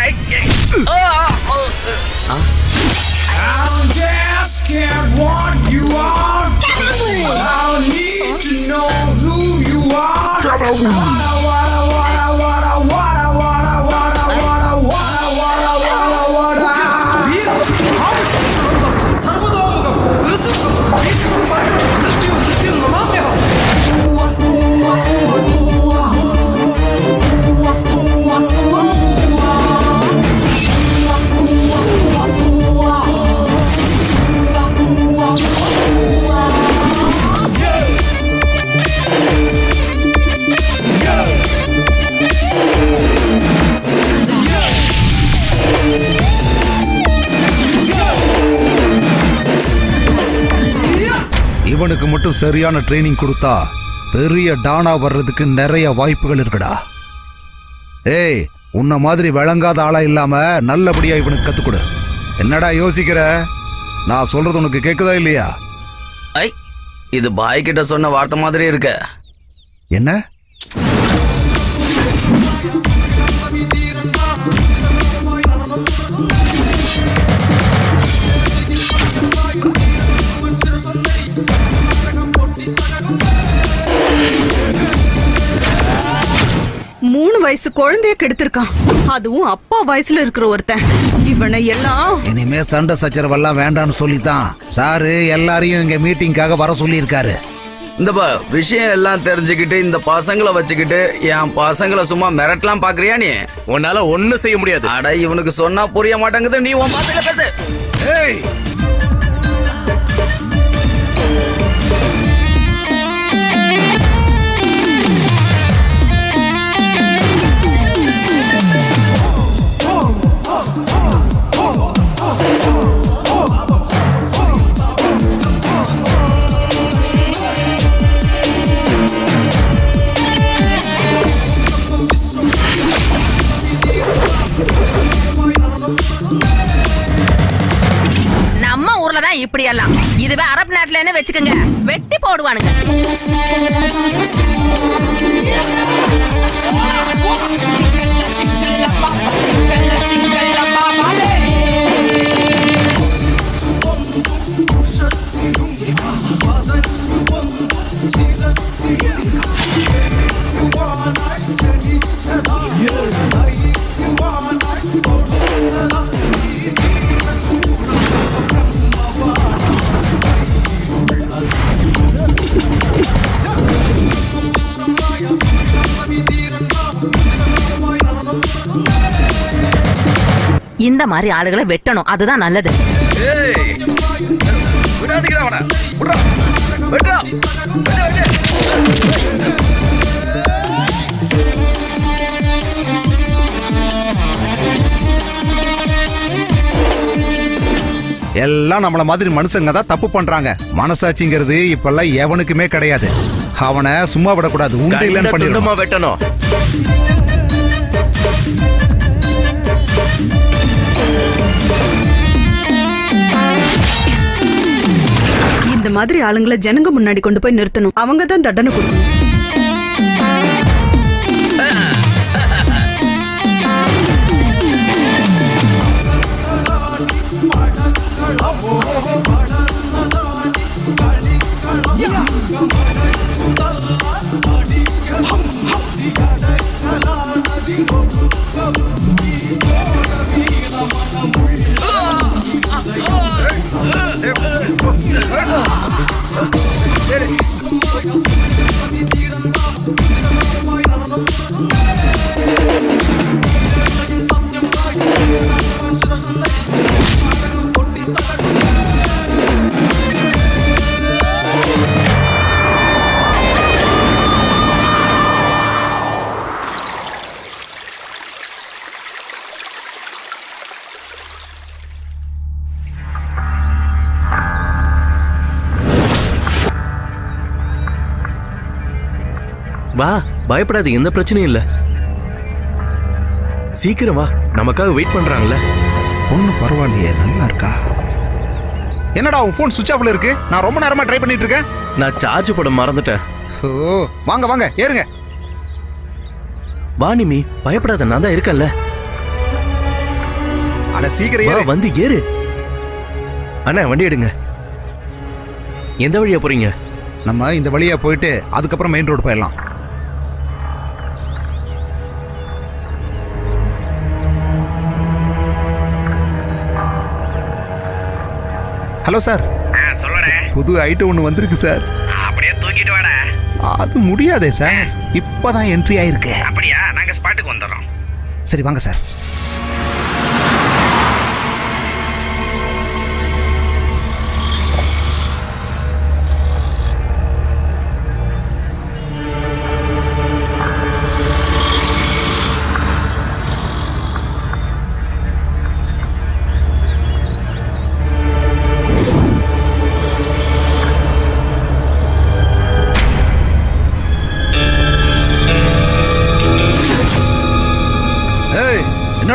இவனுக்கு மட்டும் சரியான ட்ரைனிங் கொடுத்தா பெரிய டானா வர்றதுக்கு நிறைய வாய்ப்புகள் இருக்குடா. ஏய், உன்ன மாதிரி விளங்காத ஆளா இல்லாம நல்லபடியா இவனுக்கு கத்துக் கொடு. என்னடா யோசிக்கிற? நான் சொல்றது உனக்கு கேக்குதா இல்லையா? ஐ, இது பாய் கிட்ட சொன்ன வார்த்தை மாதிரி இருக்கு. என்ன? மூணு வயசு குழந்தைய கெடுத்திருக்கான், அதுவும் அப்பா வயசுல இருக்கிற ஒருத்தன். இவனை எல்லாம் இனிமே சண்டை சச்சரவெல்லாம் வேண்டான்னு சொல்லித்தான் சாரு எல்லாரையும் இங்க மீட்டிங்காக வர சொல்லியிருக்காரு. இந்த விஷயம் எல்லாம் தெரிஞ்சுக்கிட்டு இந்த பசங்களை வச்சுக்கிட்டு என் பசங்களை சும்மா மிரட்டலாம் பாக்குறியா நீ? உன்னால ஒண்ணும் செய்ய முடியாது. அட, இவனுக்கு சொன்னா புரிய மாட்டேங்குது. நீ உன் பாசையில பேசு. ஏய், நம்ம ஊர்ல தான் இப்படி எல்லாம். இதுவே அரபு நாட்டுல வச்சுக்கோங்க, வெட்டி போடுவானுங்க. இந்த மாதிரி ஆளுகளை வெட்டணும், அதுதான் நல்லது. ஏய், விடாதீங்கடா அவனை. விட்றா. வெட்றா. வெட்டு, வெட்டு. எல்லாம் நம்மள மாதிரி மனுஷங்க தான் தப்பு பண்றாங்க. மனசாட்சிங்கிறது இப்பெல்லாம் எவனுக்குமே கிடையாது. அவனை சும்மா விடக்கூடாது, உண்டு இல்லைன்னு கண்ட பண்ணிடணும். துண்டமா வெட்டணும். இந்த மாதிரி ஆளுங்களை ஜனங்க முன்னாடி கொண்டு போய் நிறுத்தணும். அவங்க தான் தண்டனை கொடுக்கணும். வா, பயப்படாது, எந்த பிரச்சனையும் இல்ல. சீக்கிரம் வா, நமக்காக வெயிட் பண்றாங்கல்ல. ஒண்ணு பரவாயில்லையே, நல்லா இருக்கா? என்னடா உன் போன் சுவிட்ச் ஆஃப்ல இருக்கு? நான் ரொம்ப நேரமா ட்ரை பண்ணிட்டு இருக்கேன். நான் சார்ஜ் போட மறந்துட்டேன். ஓ, வாங்க வாங்க ஏறுங்க. வா நிமி, பயப்படாத, நான் தான் இருக்கேன்ல. அட சீக்கிரம் வா, ஏறு. வந்து ஏறு. அண்ணா, வண்டி எடுங்க. எந்த வழியா போறீங்க? நம்ம இந்த வழியா போயிட்டு அதுக்கப்புறம் மெயின் ரோடு போயிடலாம். Hello sir. சொல்லடே. புது ஐட்டம் ஒன்று வந்திருக்கு சார். அப்படியே தூக்கிட்டு வாடா. அது முடியாதே சார், இப்பதான் என்ட்ரி ஆயிருக்கு. அப்படியா? நாங்க ஸ்பாட்டுக்கு வந்துடுறோம். சரி வாங்க சார்.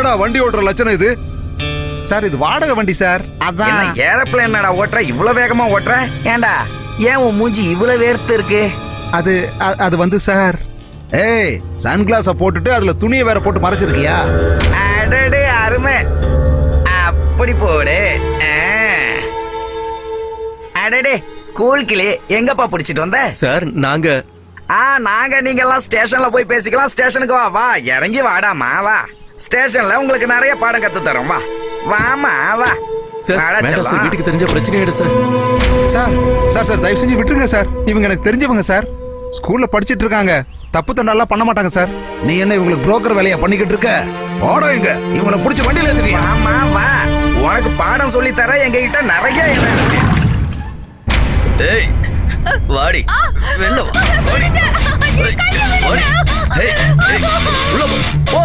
என்னடா வண்டி ஓட்டுற லட்சணம் இது? சார் இது வாடகை வண்டி சார். என்ன அதான் ஏரோப்ளேன் என்னடா ஓட்டுற, இவ்வளவு வேகமா ஓட்டுற? ஏன்டா ஏன் உன் மூஞ்சி இவ்வளவு வேர்த்து இருக்கு? அது வந்து சார். ஏய், சன்கிளாஸ போட்டுட்டு அதுல துணியை வேற போட்டு மறைச்சிருக்கியா? அடடே அருமை, அப்படி போடு. அடடே ஸ்கூல் கிளி, எங்கப்பா பிடிச்சிட்டு வந்த? சார் நாங்க நாங்க நீங்க எல்லாம் ஸ்டேஷன்ல போய் பேசிக்கலாம். ஸ்டேஷனுக்கு வா, வா இறங்கி வாடாமா, வா. ஸ்டேஷன்ல உங்களுக்கு நிறைய பாடம் கத்து தரோம், வா வாமா வா. சார் வாடா வேண்டாம் சார், செல்லம். வீட்டுக்கு தெரிஞ்ச பிரச்சனை ஆயிடும் சார். சார் சார் சார் தயவு செஞ்சு விட்டுருங்க சார். இவங்க எனக்கு தெரிஞ்சவங்க சார். ஸ்கூல்ல படிச்சிட்டு இருக்காங்க. தப்பு தண்டெல்லாம் பண்ண மாட்டாங்க சார். நீ என்ன இவங்களுக்கு புரோக்கர் வேலையா பண்ணிக்கிட்டு இருக்க? ஓட இங்க, இவங்களை பிடிச்ச வண்டியில ஏத்துறியா? வாமா வா, உனக்கு பாடம் சொல்லி தர எங்க கிட்ட நிறைய இடம் இருக்கு. ஏய் வாடி, வெளில வா, வாடி. வாடி. ஏய், ஏய், உள்ள போ. போ.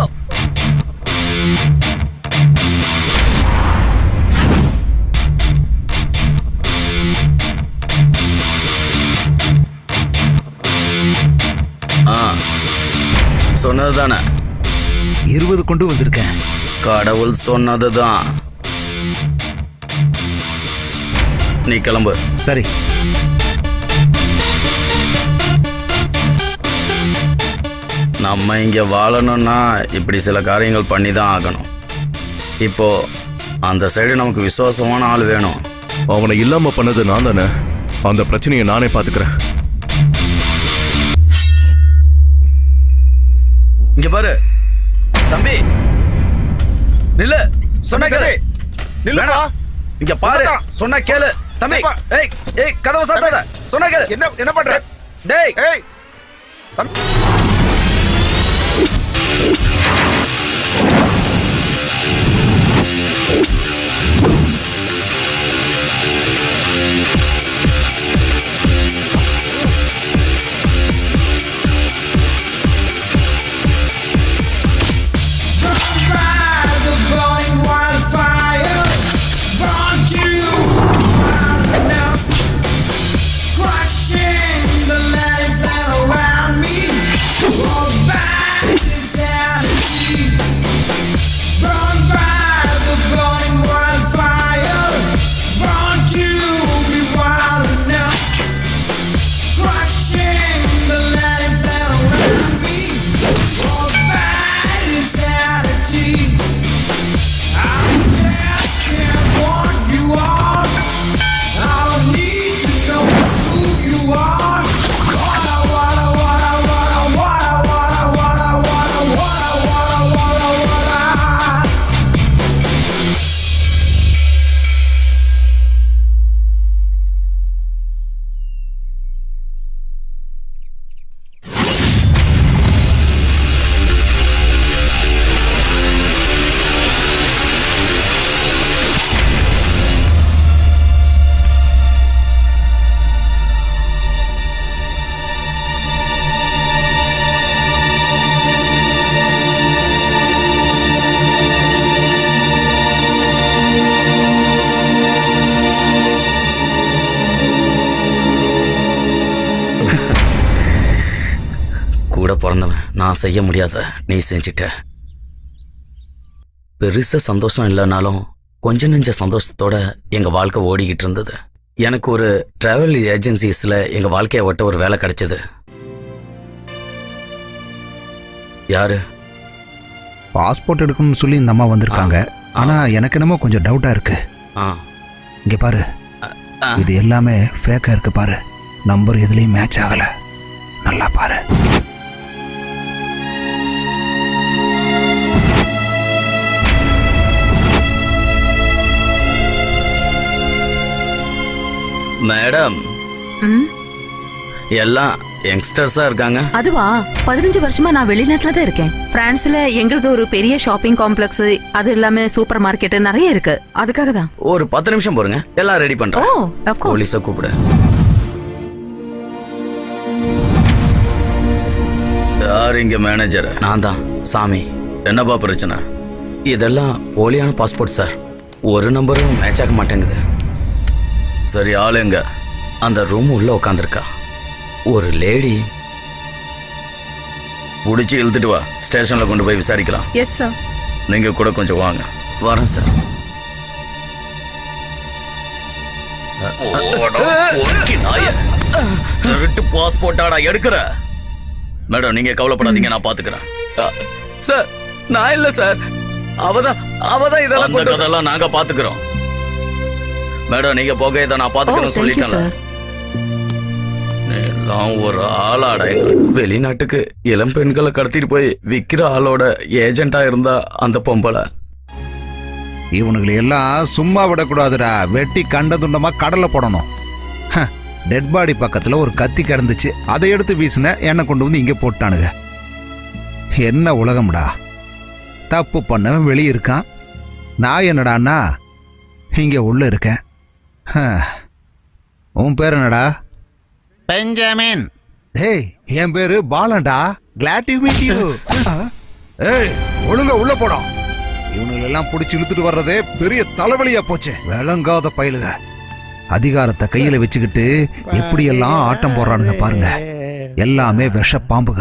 சொன்னதுதானே? 20 கொண்டு வந்திருக்கேன். கடவுள் சொன்னதுதான். நீ கிளம்பு. சரி. நம்ம இங்க வாழணும்னா இப்படி சில காரியங்கள் பண்ணி தான் ஆகணும். இப்போ அந்த சைடு நமக்கு விசுவாசமான ஆள் வேணும். அவனை இல்லாம பண்ணது நான் தானே. அந்த பிரச்சனையை நானே பாத்துக்கிறேன். இங்க பாரு தம்பி, நில்லு. சொன்ன கேளு. நில்லுடா. இங்க பாரு, சொன்ன கேளு தம்பி. ஏய் ஏய், கதவை சாத்தாத. சொன்ன கேளு. என்ன பண்ற? டேய் ஏய், கூட பிறந்தவன் நான் செய்ய முடியாத நீ செஞ்சிட்ட. பெருசா சந்தோஷம் இல்லைனாலும் கொஞ்ச நெஞ்ச சந்தோஷத்தோட எங்க வாழ்க்கை ஓடிக்கிட்டு இருந்தது. எனக்கு ஒரு டிராவல் ஏஜென்சிஸ்ல எங்க வாழ்க்கையை ஒட்ட ஒரு வேலை கிடைச்சது. யாரு? பாஸ்போர்ட் எடுக்கணும்னு சொல்லி இந்த அம்மா வந்திருக்காங்க. ஆனா எனக்கு என்னமோ கொஞ்சம் டவுட்டா இருக்கு. இங்க பாரு, இது எல்லாமே ஃபேக்கா இருக்கு பாரு. நம்பர் எதுலயும் மேட்ச் ஆகல. நல்லா பாரு. மேடம், எல்லாம் யங்ஸ்டர்ஸா இருக்காங்க. அதுவா, 15 வருஷமா நான் வெளிநாட்டுல தான் இருக்கேன். பிரான்ஸ்ல எங்களுக்கு ஒரு பெரிய ஷாப்பிங் காம்ப்ளெக்ஸ், அது இல்லாம சூப்பர் மார்க்கெட் நிறைய இருக்கு. அதுக்காக தான். ஒரு 10 நிமிஷம் போறங்க, எல்லாம் ரெடி பண்றேன். ஓ, ஆஃப் கோர்ஸ். போலீஸை கூப்பிடு. யார் இங்க மேனேஜர்? நான் தான். சாமி, என்னப்பா பிரச்சனை? இதெல்லாம் போலியான பாஸ்போர்ட் சார். ஒரு நம்பரும் மேட்ச் ஆக மாட்டேங்குது. சரி, ஆளுங்க அந்த ரூம் உள்ள உட்காந்துருக்கா. ஒரு லேடி புடிச்சு இழுத்துட்டு வா, ஸ்டேஷன்ல கொண்டு போய் விசாரிக்கலாம். Yes sir. நீங்க கூட கொஞ்சம் வாங்க. வரேன் சார். பாஸ்போர்ட்டாடா எடுக்கிற? மேடம் நீங்க கவலைப்படாதீங்க, நான் பாத்துக்கிறேன். சார் நான் இல்ல சார், அவதான் இதெல்லாம் அந்த கதெல்லாம் நாங்க பாத்துக்கிறோம். மேடம் நீங்க போக இதை நான் பாத்துக்கிறேன் சொல்லிட்டேன். எல்லாம் ஒரு ஆளாடா. வெளிநாட்டுக்கு இளம் பெண்களை கடத்திட்டு போய் விக்கிற ஆளோட ஏஜென்டா இருந்தா அந்த பொம்பளை. இவனுங்களை எல்லாம் சும்மா விடக்கூடாதுடா, வெட்டி கண்ட துண்டமா கடலை போடணும். டெட் பாடி பக்கத்துல ஒரு கத்தி கிடந்துச்சு, அதை எடுத்து வீசின என்னை கொண்டு வந்து இங்கே போட்டானுங்க. என்ன உலகம்டா, தப்பு பண்ணவன் வெளியே இருக்கான், நான் என்னடான்னா இங்கே உள்ள இருக்கேன். உன் பேர் என்னடா? பெஞ்சமின். டேய் என் பேரு பாலன்டா. Glad to meet you. ஏய் ஒழுங்கா உள்ள போடும். இவனுங்களெல்லாம் பிடிச்சி இழுத்துட்டு வர்றதே பெரிய தலைவலியா போச்சு. விளங்காத பயலுக அதிகாரத்தை கையில வச்சுக்கிட்டு எப்படியெல்லாம் ஆட்டம் போடுறானுங்க பாருங்க. எல்லாமே விஷ பாம்புக.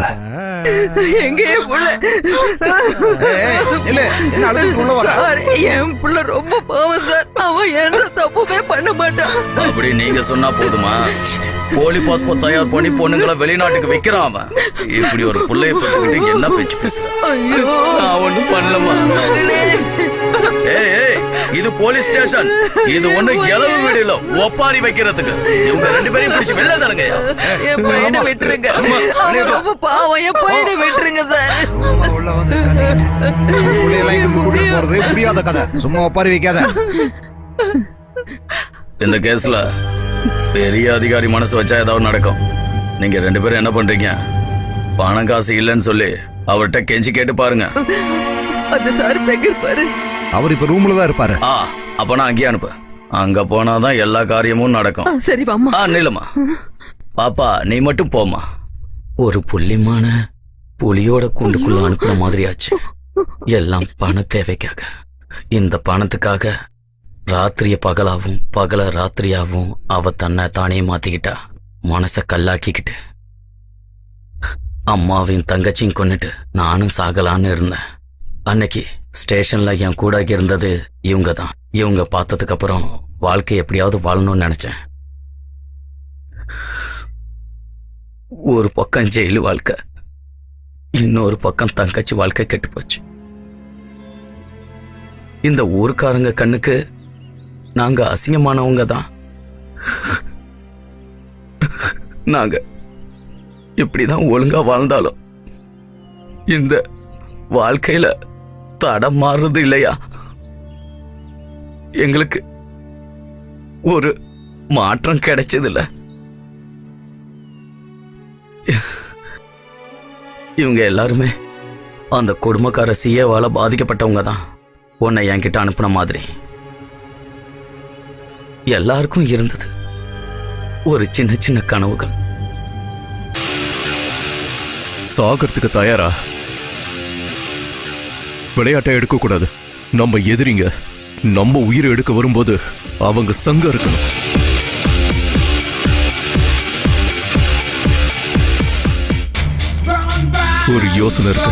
என் புள்ள ரொம்ப பாவம் சார், அவன் எந்த தப்புமே பண்ண மாட்டான். அப்படி நீங்க சொன்னா போதுமா? போலி பாஸ்போர்ட் தயார் பண்ணி பொண்ணுங்களை வெளிநாட்டுக்கு வைக்கிறான் அவன். இப்படி ஒரு புள்ளைய பத்திக்கிட்டு என்ன பேச்சு பேசுற? நான் ஒண்ணும் பண்ணலமா. ஏய் இது போலீஸ் ஸ்டேஷன், இது ஒண்ணு எளவு வீடு இல்ல ஒப்பாரி வைக்கிறதுக்கு. இவங்க 2 பேரையும் பிடிச்சு வெளில தரங்கய்யா. என் பையனை விட்டுருங்க, அவன் ரொம்ப பாவம், என் பையனை விட்டுருங்க சார். உள்ள வந்து போறது முடியாத கதை, சும்மா ஒப்பாரி வைக்காத. இந்த கேஸ்ல பெரிய அதிகாரி மனசு வச்சா ஏதாவது நடக்கும். நீங்க 2 பேரும் என்ன பண்றீங்க? பணம் காசு இல்லைன்னு சொல்லி அவர்கிட்ட கெஞ்சி கேட்டு பாருங்க. அந்த சார் எங்க இருப்பாரு? அவர் இப்ப ரூம்ல தான் இருப்பாரு. அப்ப நான் அங்கேயே அனுப்பு. அங்க போனாதான் எல்லா காரியமும் நடக்கும். சரி வாமா. நீலமா பாப்பா நீ மட்டும் போமா. ஒரு புள்ளிமான புலியோட கூண்டுக்குள்ள அனுப்புற மாதிரி ஆச்சு. எல்லாம் பண தேவைக்காக. இந்த பணத்துக்காக ராத்திரிய பகலாவும் பகல ராத்திரியாவும் அவ தன்னை தானே மாத்திக்கிட்டா. மனச கல்லாக்கிக்கிட்டு அம்மாவையும் தங்கச்சியும் கொன்னுட்டு நானும் சாகலான்னு இருந்தேன். அன்னைக்கு ஸ்டேஷன்ல என் கூட இருந்தது இவங்க தான். இவங்க பார்த்ததுக்கு அப்புறம் வாழ்க்கை எப்படியாவது வாழணும்னு நினைச்சேன். ஒரு பக்கம் ஜெயிலு வாழ்க்கை, இன்னொரு பக்கம் தங்கச்சி வாழ்க்கை கெட்டு போச்சு. இந்த ஊருக்காரங்க கண்ணுக்கு நாங்க அசிங்கமானவங்க தான். நாங்க இப்படிதான் ஒழுங்கா வாழ்ந்தாலும் இந்த வாழ்க்கையில தடம் மாறுறது இல்லையா? எங்களுக்கு ஒரு மாற்றம் கிடைச்சதில்ல. இவங்க எல்லாருமே அந்த குடும்பக்கார சிஏவால பாதிக்கப்பட்டவங்க தான். உன்னை என்கிட்ட அனுப்புன மாதிரி எல்லாருக்கும் இருந்தது ஒரு சின்ன சின்ன கனவுகள். சாகறதுக்கு தயாரா? விளையாட்டை எடுக்க கூடாது. நம்ம எதிரிங்க நம்ம உயிரை எடுக்க வரும்போது அவங்க சங்கம் இருக்கணும். ஒரு யோசனை இருக்கு.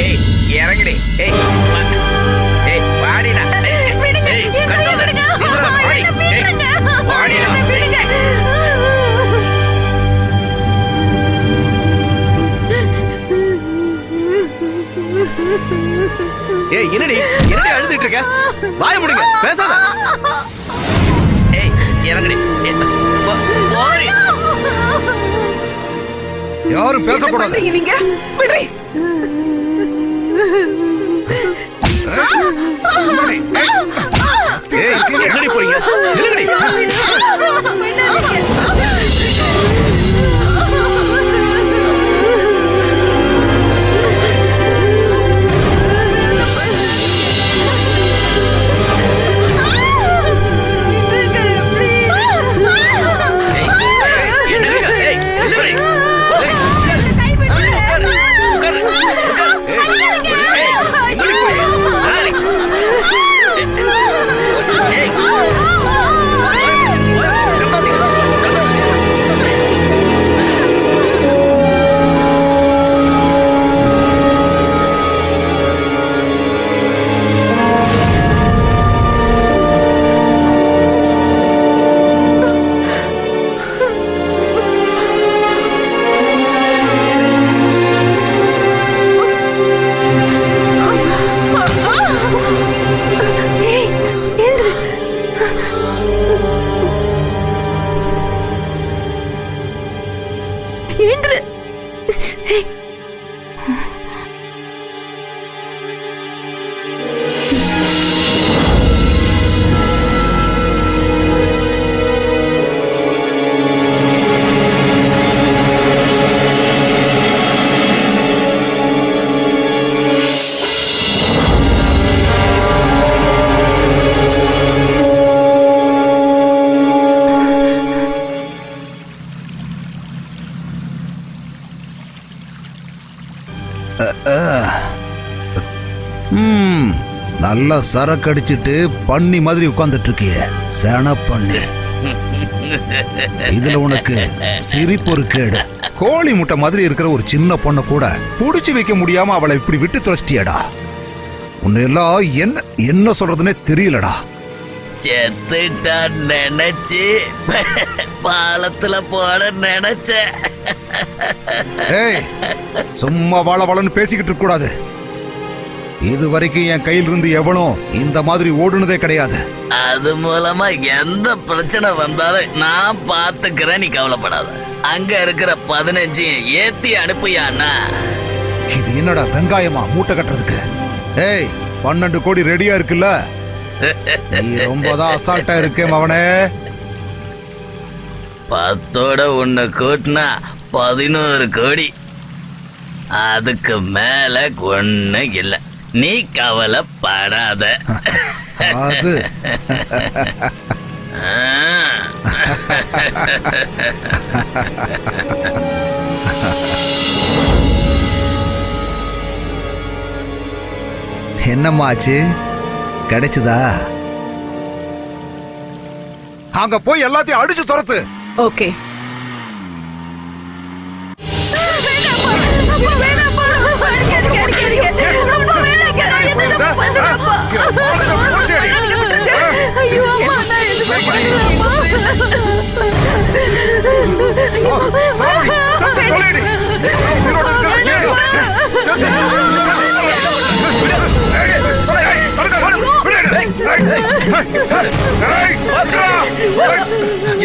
ஏய் இறங்கடி. ஏய் ஏய் வாடிடா. ஏய் கண்டாத. இதுல வாடி. ஏய் வாடிடா. ஏய் என்னடி அழுதுட்டு இருக்க? வாய மூடுங்க, பேசாத. ஏய் இறங்கடி. வாடி. யாரும் பேசக்கூடாது. நீங்க விடுறீ. ஏய் என்னடி போறீங்க? நில்லுங்கடி. ஏய் நல்லா சரக்கு அடிச்சிட்டு பண்ணி மாதிரி உட்கார்ந்துட்டு இருக்கியே சன பண்ணி. இதுல உனக்கு சிரிப்பு ஒரு கேடு. கோழி முட்டை மாதிரி இருக்கிற ஒரு சின்ன பொண்ணை கூட புடிச்சு வைக்க முடியாம அவளை இப்படி விட்டு தொலைச்சிட்டியடா. உன்னை எல்லாம் என்ன சொல்றதுன்னே தெரியலடா. செத்துட்டா நினைச்சு பாலத்துல போட நினைச்ச. ஏய், சும்மா வளன்னு பேசிக்கிட்டு இருக்க கூடாது. இது வரைக்கும் என் கையில இருந்து எவனும் இந்த மாதிரி ஓடுனதே கிடையாது. அது மூலமா எந்த பிரச்சனை வந்தாலும் நான் பாத்துக்கிறேன், நீ கவலைப்படாத. அங்க இருக்கிற 15 ஏத்தி அனுப்புயாண்ணா. இது என்னடா வெங்காயமா மூட்டை கட்டுறதுக்கு? ஏய், 12 கோடி ரெடியா இருக்குல்ல? நீ ரொம்பதான் அசால்ட்டா இருக்கே மவனே. 10ஓட உன்னை கூட்டினா 11 கோடி. அதுக்கு மேல ஒண்ணு இல்ல, நீ கவலைப்படாத. அது என்னம்மா ஆச்சு? கிடைச்சதா? அங்க போய் எல்லாத்தையும் அடிச்சு துரத்து. ஓகே.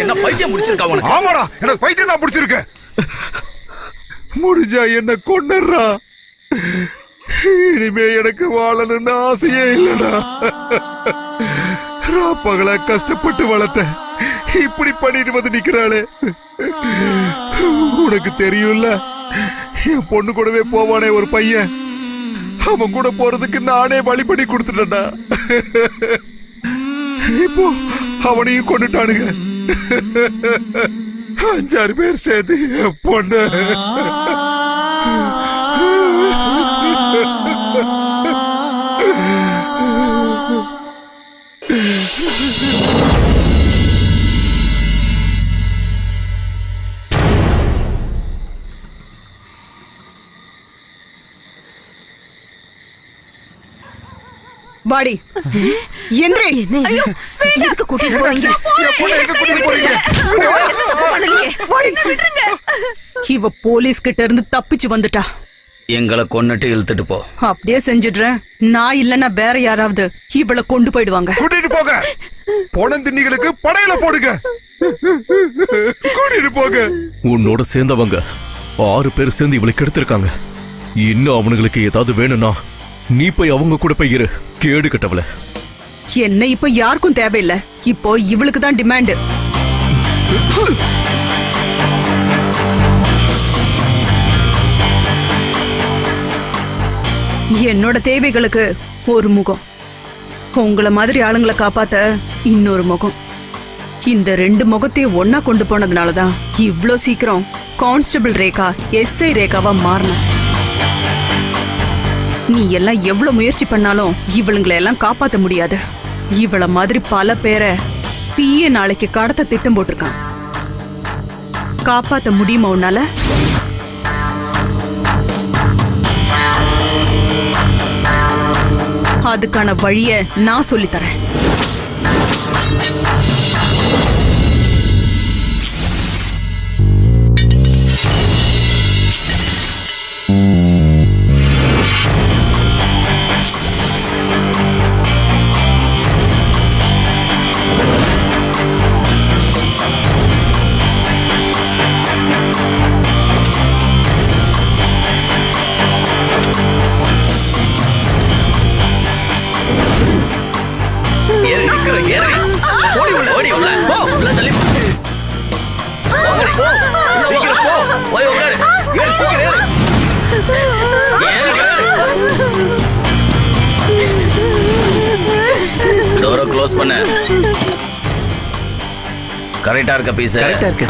என்ன பைத்தியம் முடிச்சிருக்கா உனக்கு? ஆமாடா, எனக்கு பைத்தியம் தான் பிடிச்சிருக்கு. முடிஞ்சா என்ன கொண்டுறா. இனிமே எனக்கு வாழணும்னு ஆசையே இல்லடா. ராப்பகலா கஷ்டப்பட்டு வளர்த்த இப்படி பண்ணிட்டு வந்து நிக்கிறாளே. உனக்கு தெரியும்ல, என் பொண்ணு கூடவே போவானே ஒரு பையன், அவன் கூட போறதுக்கு நானே வழி பண்ணி கொடுத்துட்டேன்டா. இப்போ அவனையும் கொண்டுட்டானுங்க. 5-6 பேர் சேர்த்து என் பொண்ணு. வாடி எந்திரே. ஐயோ, எதுக்கு கூட்டிட்டு போறீங்க? இவ போலீஸ் கிட்ட இருந்து தப்பிச்சு வந்துட்டா. எங்களை கொன்னுட்டு இழுத்துட்டு போ. அப்படியே செஞ்சிடுறேன். நான் இல்லன்னா வேற யாராவது இவளை கொண்டு போயிடுவாங்க. கூட்டிட்டு போக. பொணந்தின்னிகளுக்கு படையில போடுங்க. கூட்டிட்டு போக. உன்னோட சேர்ந்தவங்க 6 பேர் சேர்ந்து இவளை கெடுத்திருக்காங்க. இன்னும் அவனுங்களுக்கு ஏதாவது வேணும்னா நீ போய் அவங்க கூட போய் இரு. கேடு கட்டவள. என்ன இப்ப யாருக்கும் தேவையில்லை. இப்போ இவளுக்கு தான் டிமாண்ட். என்னோட தேவைகளுக்கு ஒரு முகம், உங்கள மாதிரி ஆளுங்களை காப்பாத்த இன்னொரு முகம். இந்த 2 முகத்தையும் ஒன்னா கொண்டு போனதுனாலதான் இவ்ளோ சீக்கிரம் கான்ஸ்டபிள் ரேகா எஸ்ஐ ரேகாவா மாறின. நீ எல்லாம் எவ்வளவு முயற்சி பண்ணாலும் இவளுங்களை எல்லாம் காப்பாத்த முடியாது. இவள மாதிரி பல பேரை பிஏ நாளைக்கு கடத்த திட்டம் போட்டிருக்கான். காப்பாத்த முடியுமா உன்னால? அதுக்கான வழிய நான் சொல்லித்தரேன். டோரை க்ளோஸ் பண்ண. கரெக்டா இருக்க பீஸ்? கரெக்டா இருக்கு.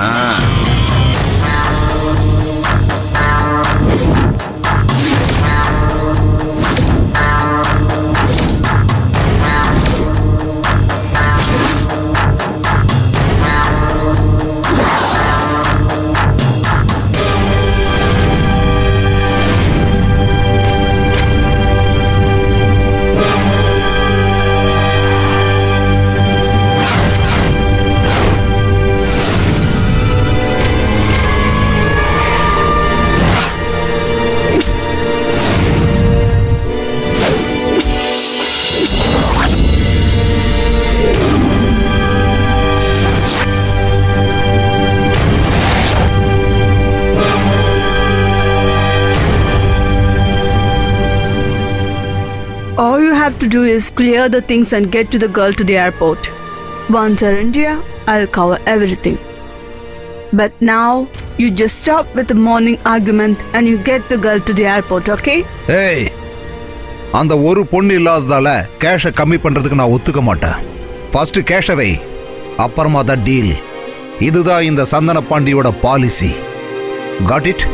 to do is clear the things and get to the girl to the airport. Once you're in India, I'll cover everything. But now, you just stop with the morning argument and you get the girl to the airport, okay? ஏய், அந்த ஒரு பொண்ணு இல்லாததால கேஷை கம்மி பண்றதுக்கு நான் ஒத்துக்க மாட்டேன். ஃபர்ஸ்ட் கேஷை வை, அப்புறமா தான் டீல். இதுதான் இந்த சந்தன பாண்டியோட பாலிசி. Got it?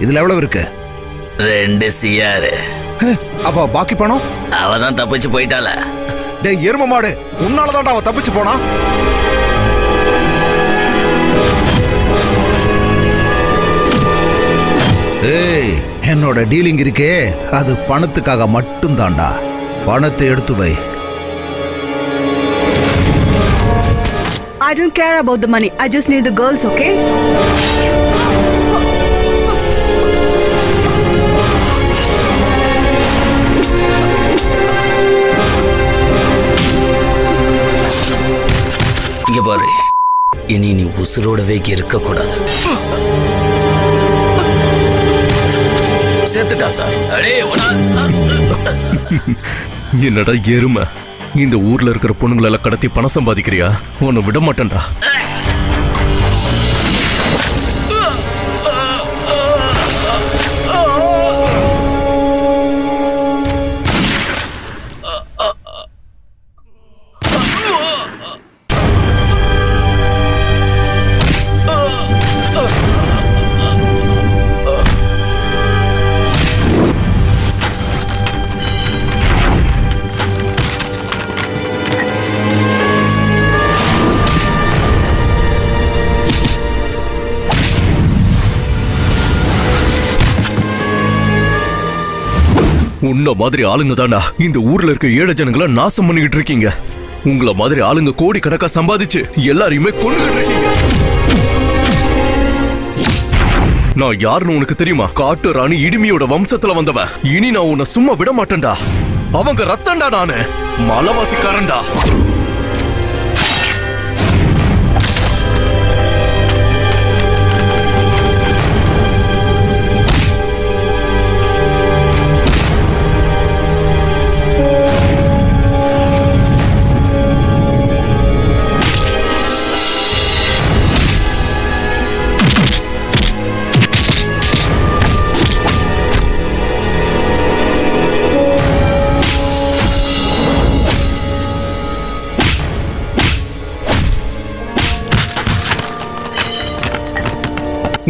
இதுல எவ்வளவு இருக்கு? 2 CR. அப்ப பாக்கி பணம்? அவ தான் தப்பிச்சு போயிட்டாள. டேய் எரும மாடு, உன்னாலதான் அவ தப்பிச்சு போனா. ஏய், என்னோட டீலிங் இருக்கே அது பணத்துக்காக மட்டும்தான்டா. பணத்தை எடுத்து வை. I don't care about the money. I just need the girls, okay? இங்க பாரு, இனி நீ உசுரோடவே இருக்க கூடாது. சேர்த்துட்டா சார். அடே என்னடா எருமை, இந்த ஊர்ல இருக்கிற பொண்ணுங்களெல்லாம் கடத்தி பணம் சம்பாதிக்கிறியா? உன்னை விட மாட்டேன்டா. உன்ன மாதிரி ஆளுங்க தாண்டா இந்த ஊர்ல இருக்க ஏழை ஜனங்களை நாசம் பண்ணிக்கிட்டு இருக்கீங்க. உங்கள மாதிரி ஆளுங்க கோடி கணக்கா சம்பாதிச்சு எல்லாரையுமே கொண்டுகிட்டு இருக்கீங்க. நான் யாருன்னு உனக்கு தெரியுமா? காட்டு ராணி இடிமியோட வம்சத்துல வந்தவன். இனி நான் உன்னை சும்மா விட மாட்டேன்டா. அவங்க ரத்தம்டா, நானு மலவாசிக்காரன்டா.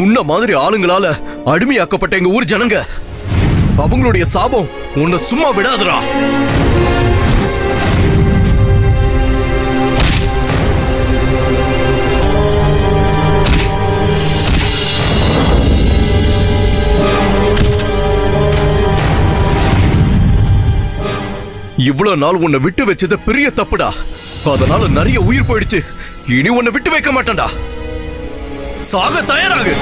உன்ன மாதிரி ஆளுங்களால அடிமையாக்கப்பட்ட எங்க ஊர் ஜனங்க, அவங்களுடைய சாபம் உன்னை சும்மா விடாதுடா. இவ்வளவு நாள் உன்னை விட்டு வச்சது பெரிய தப்புடா. அதனால நிறைய உயிர் போயிடுச்சு. இனி உன்னை விட்டு வைக்க மாட்டேன்டா. சாக தயாராகு.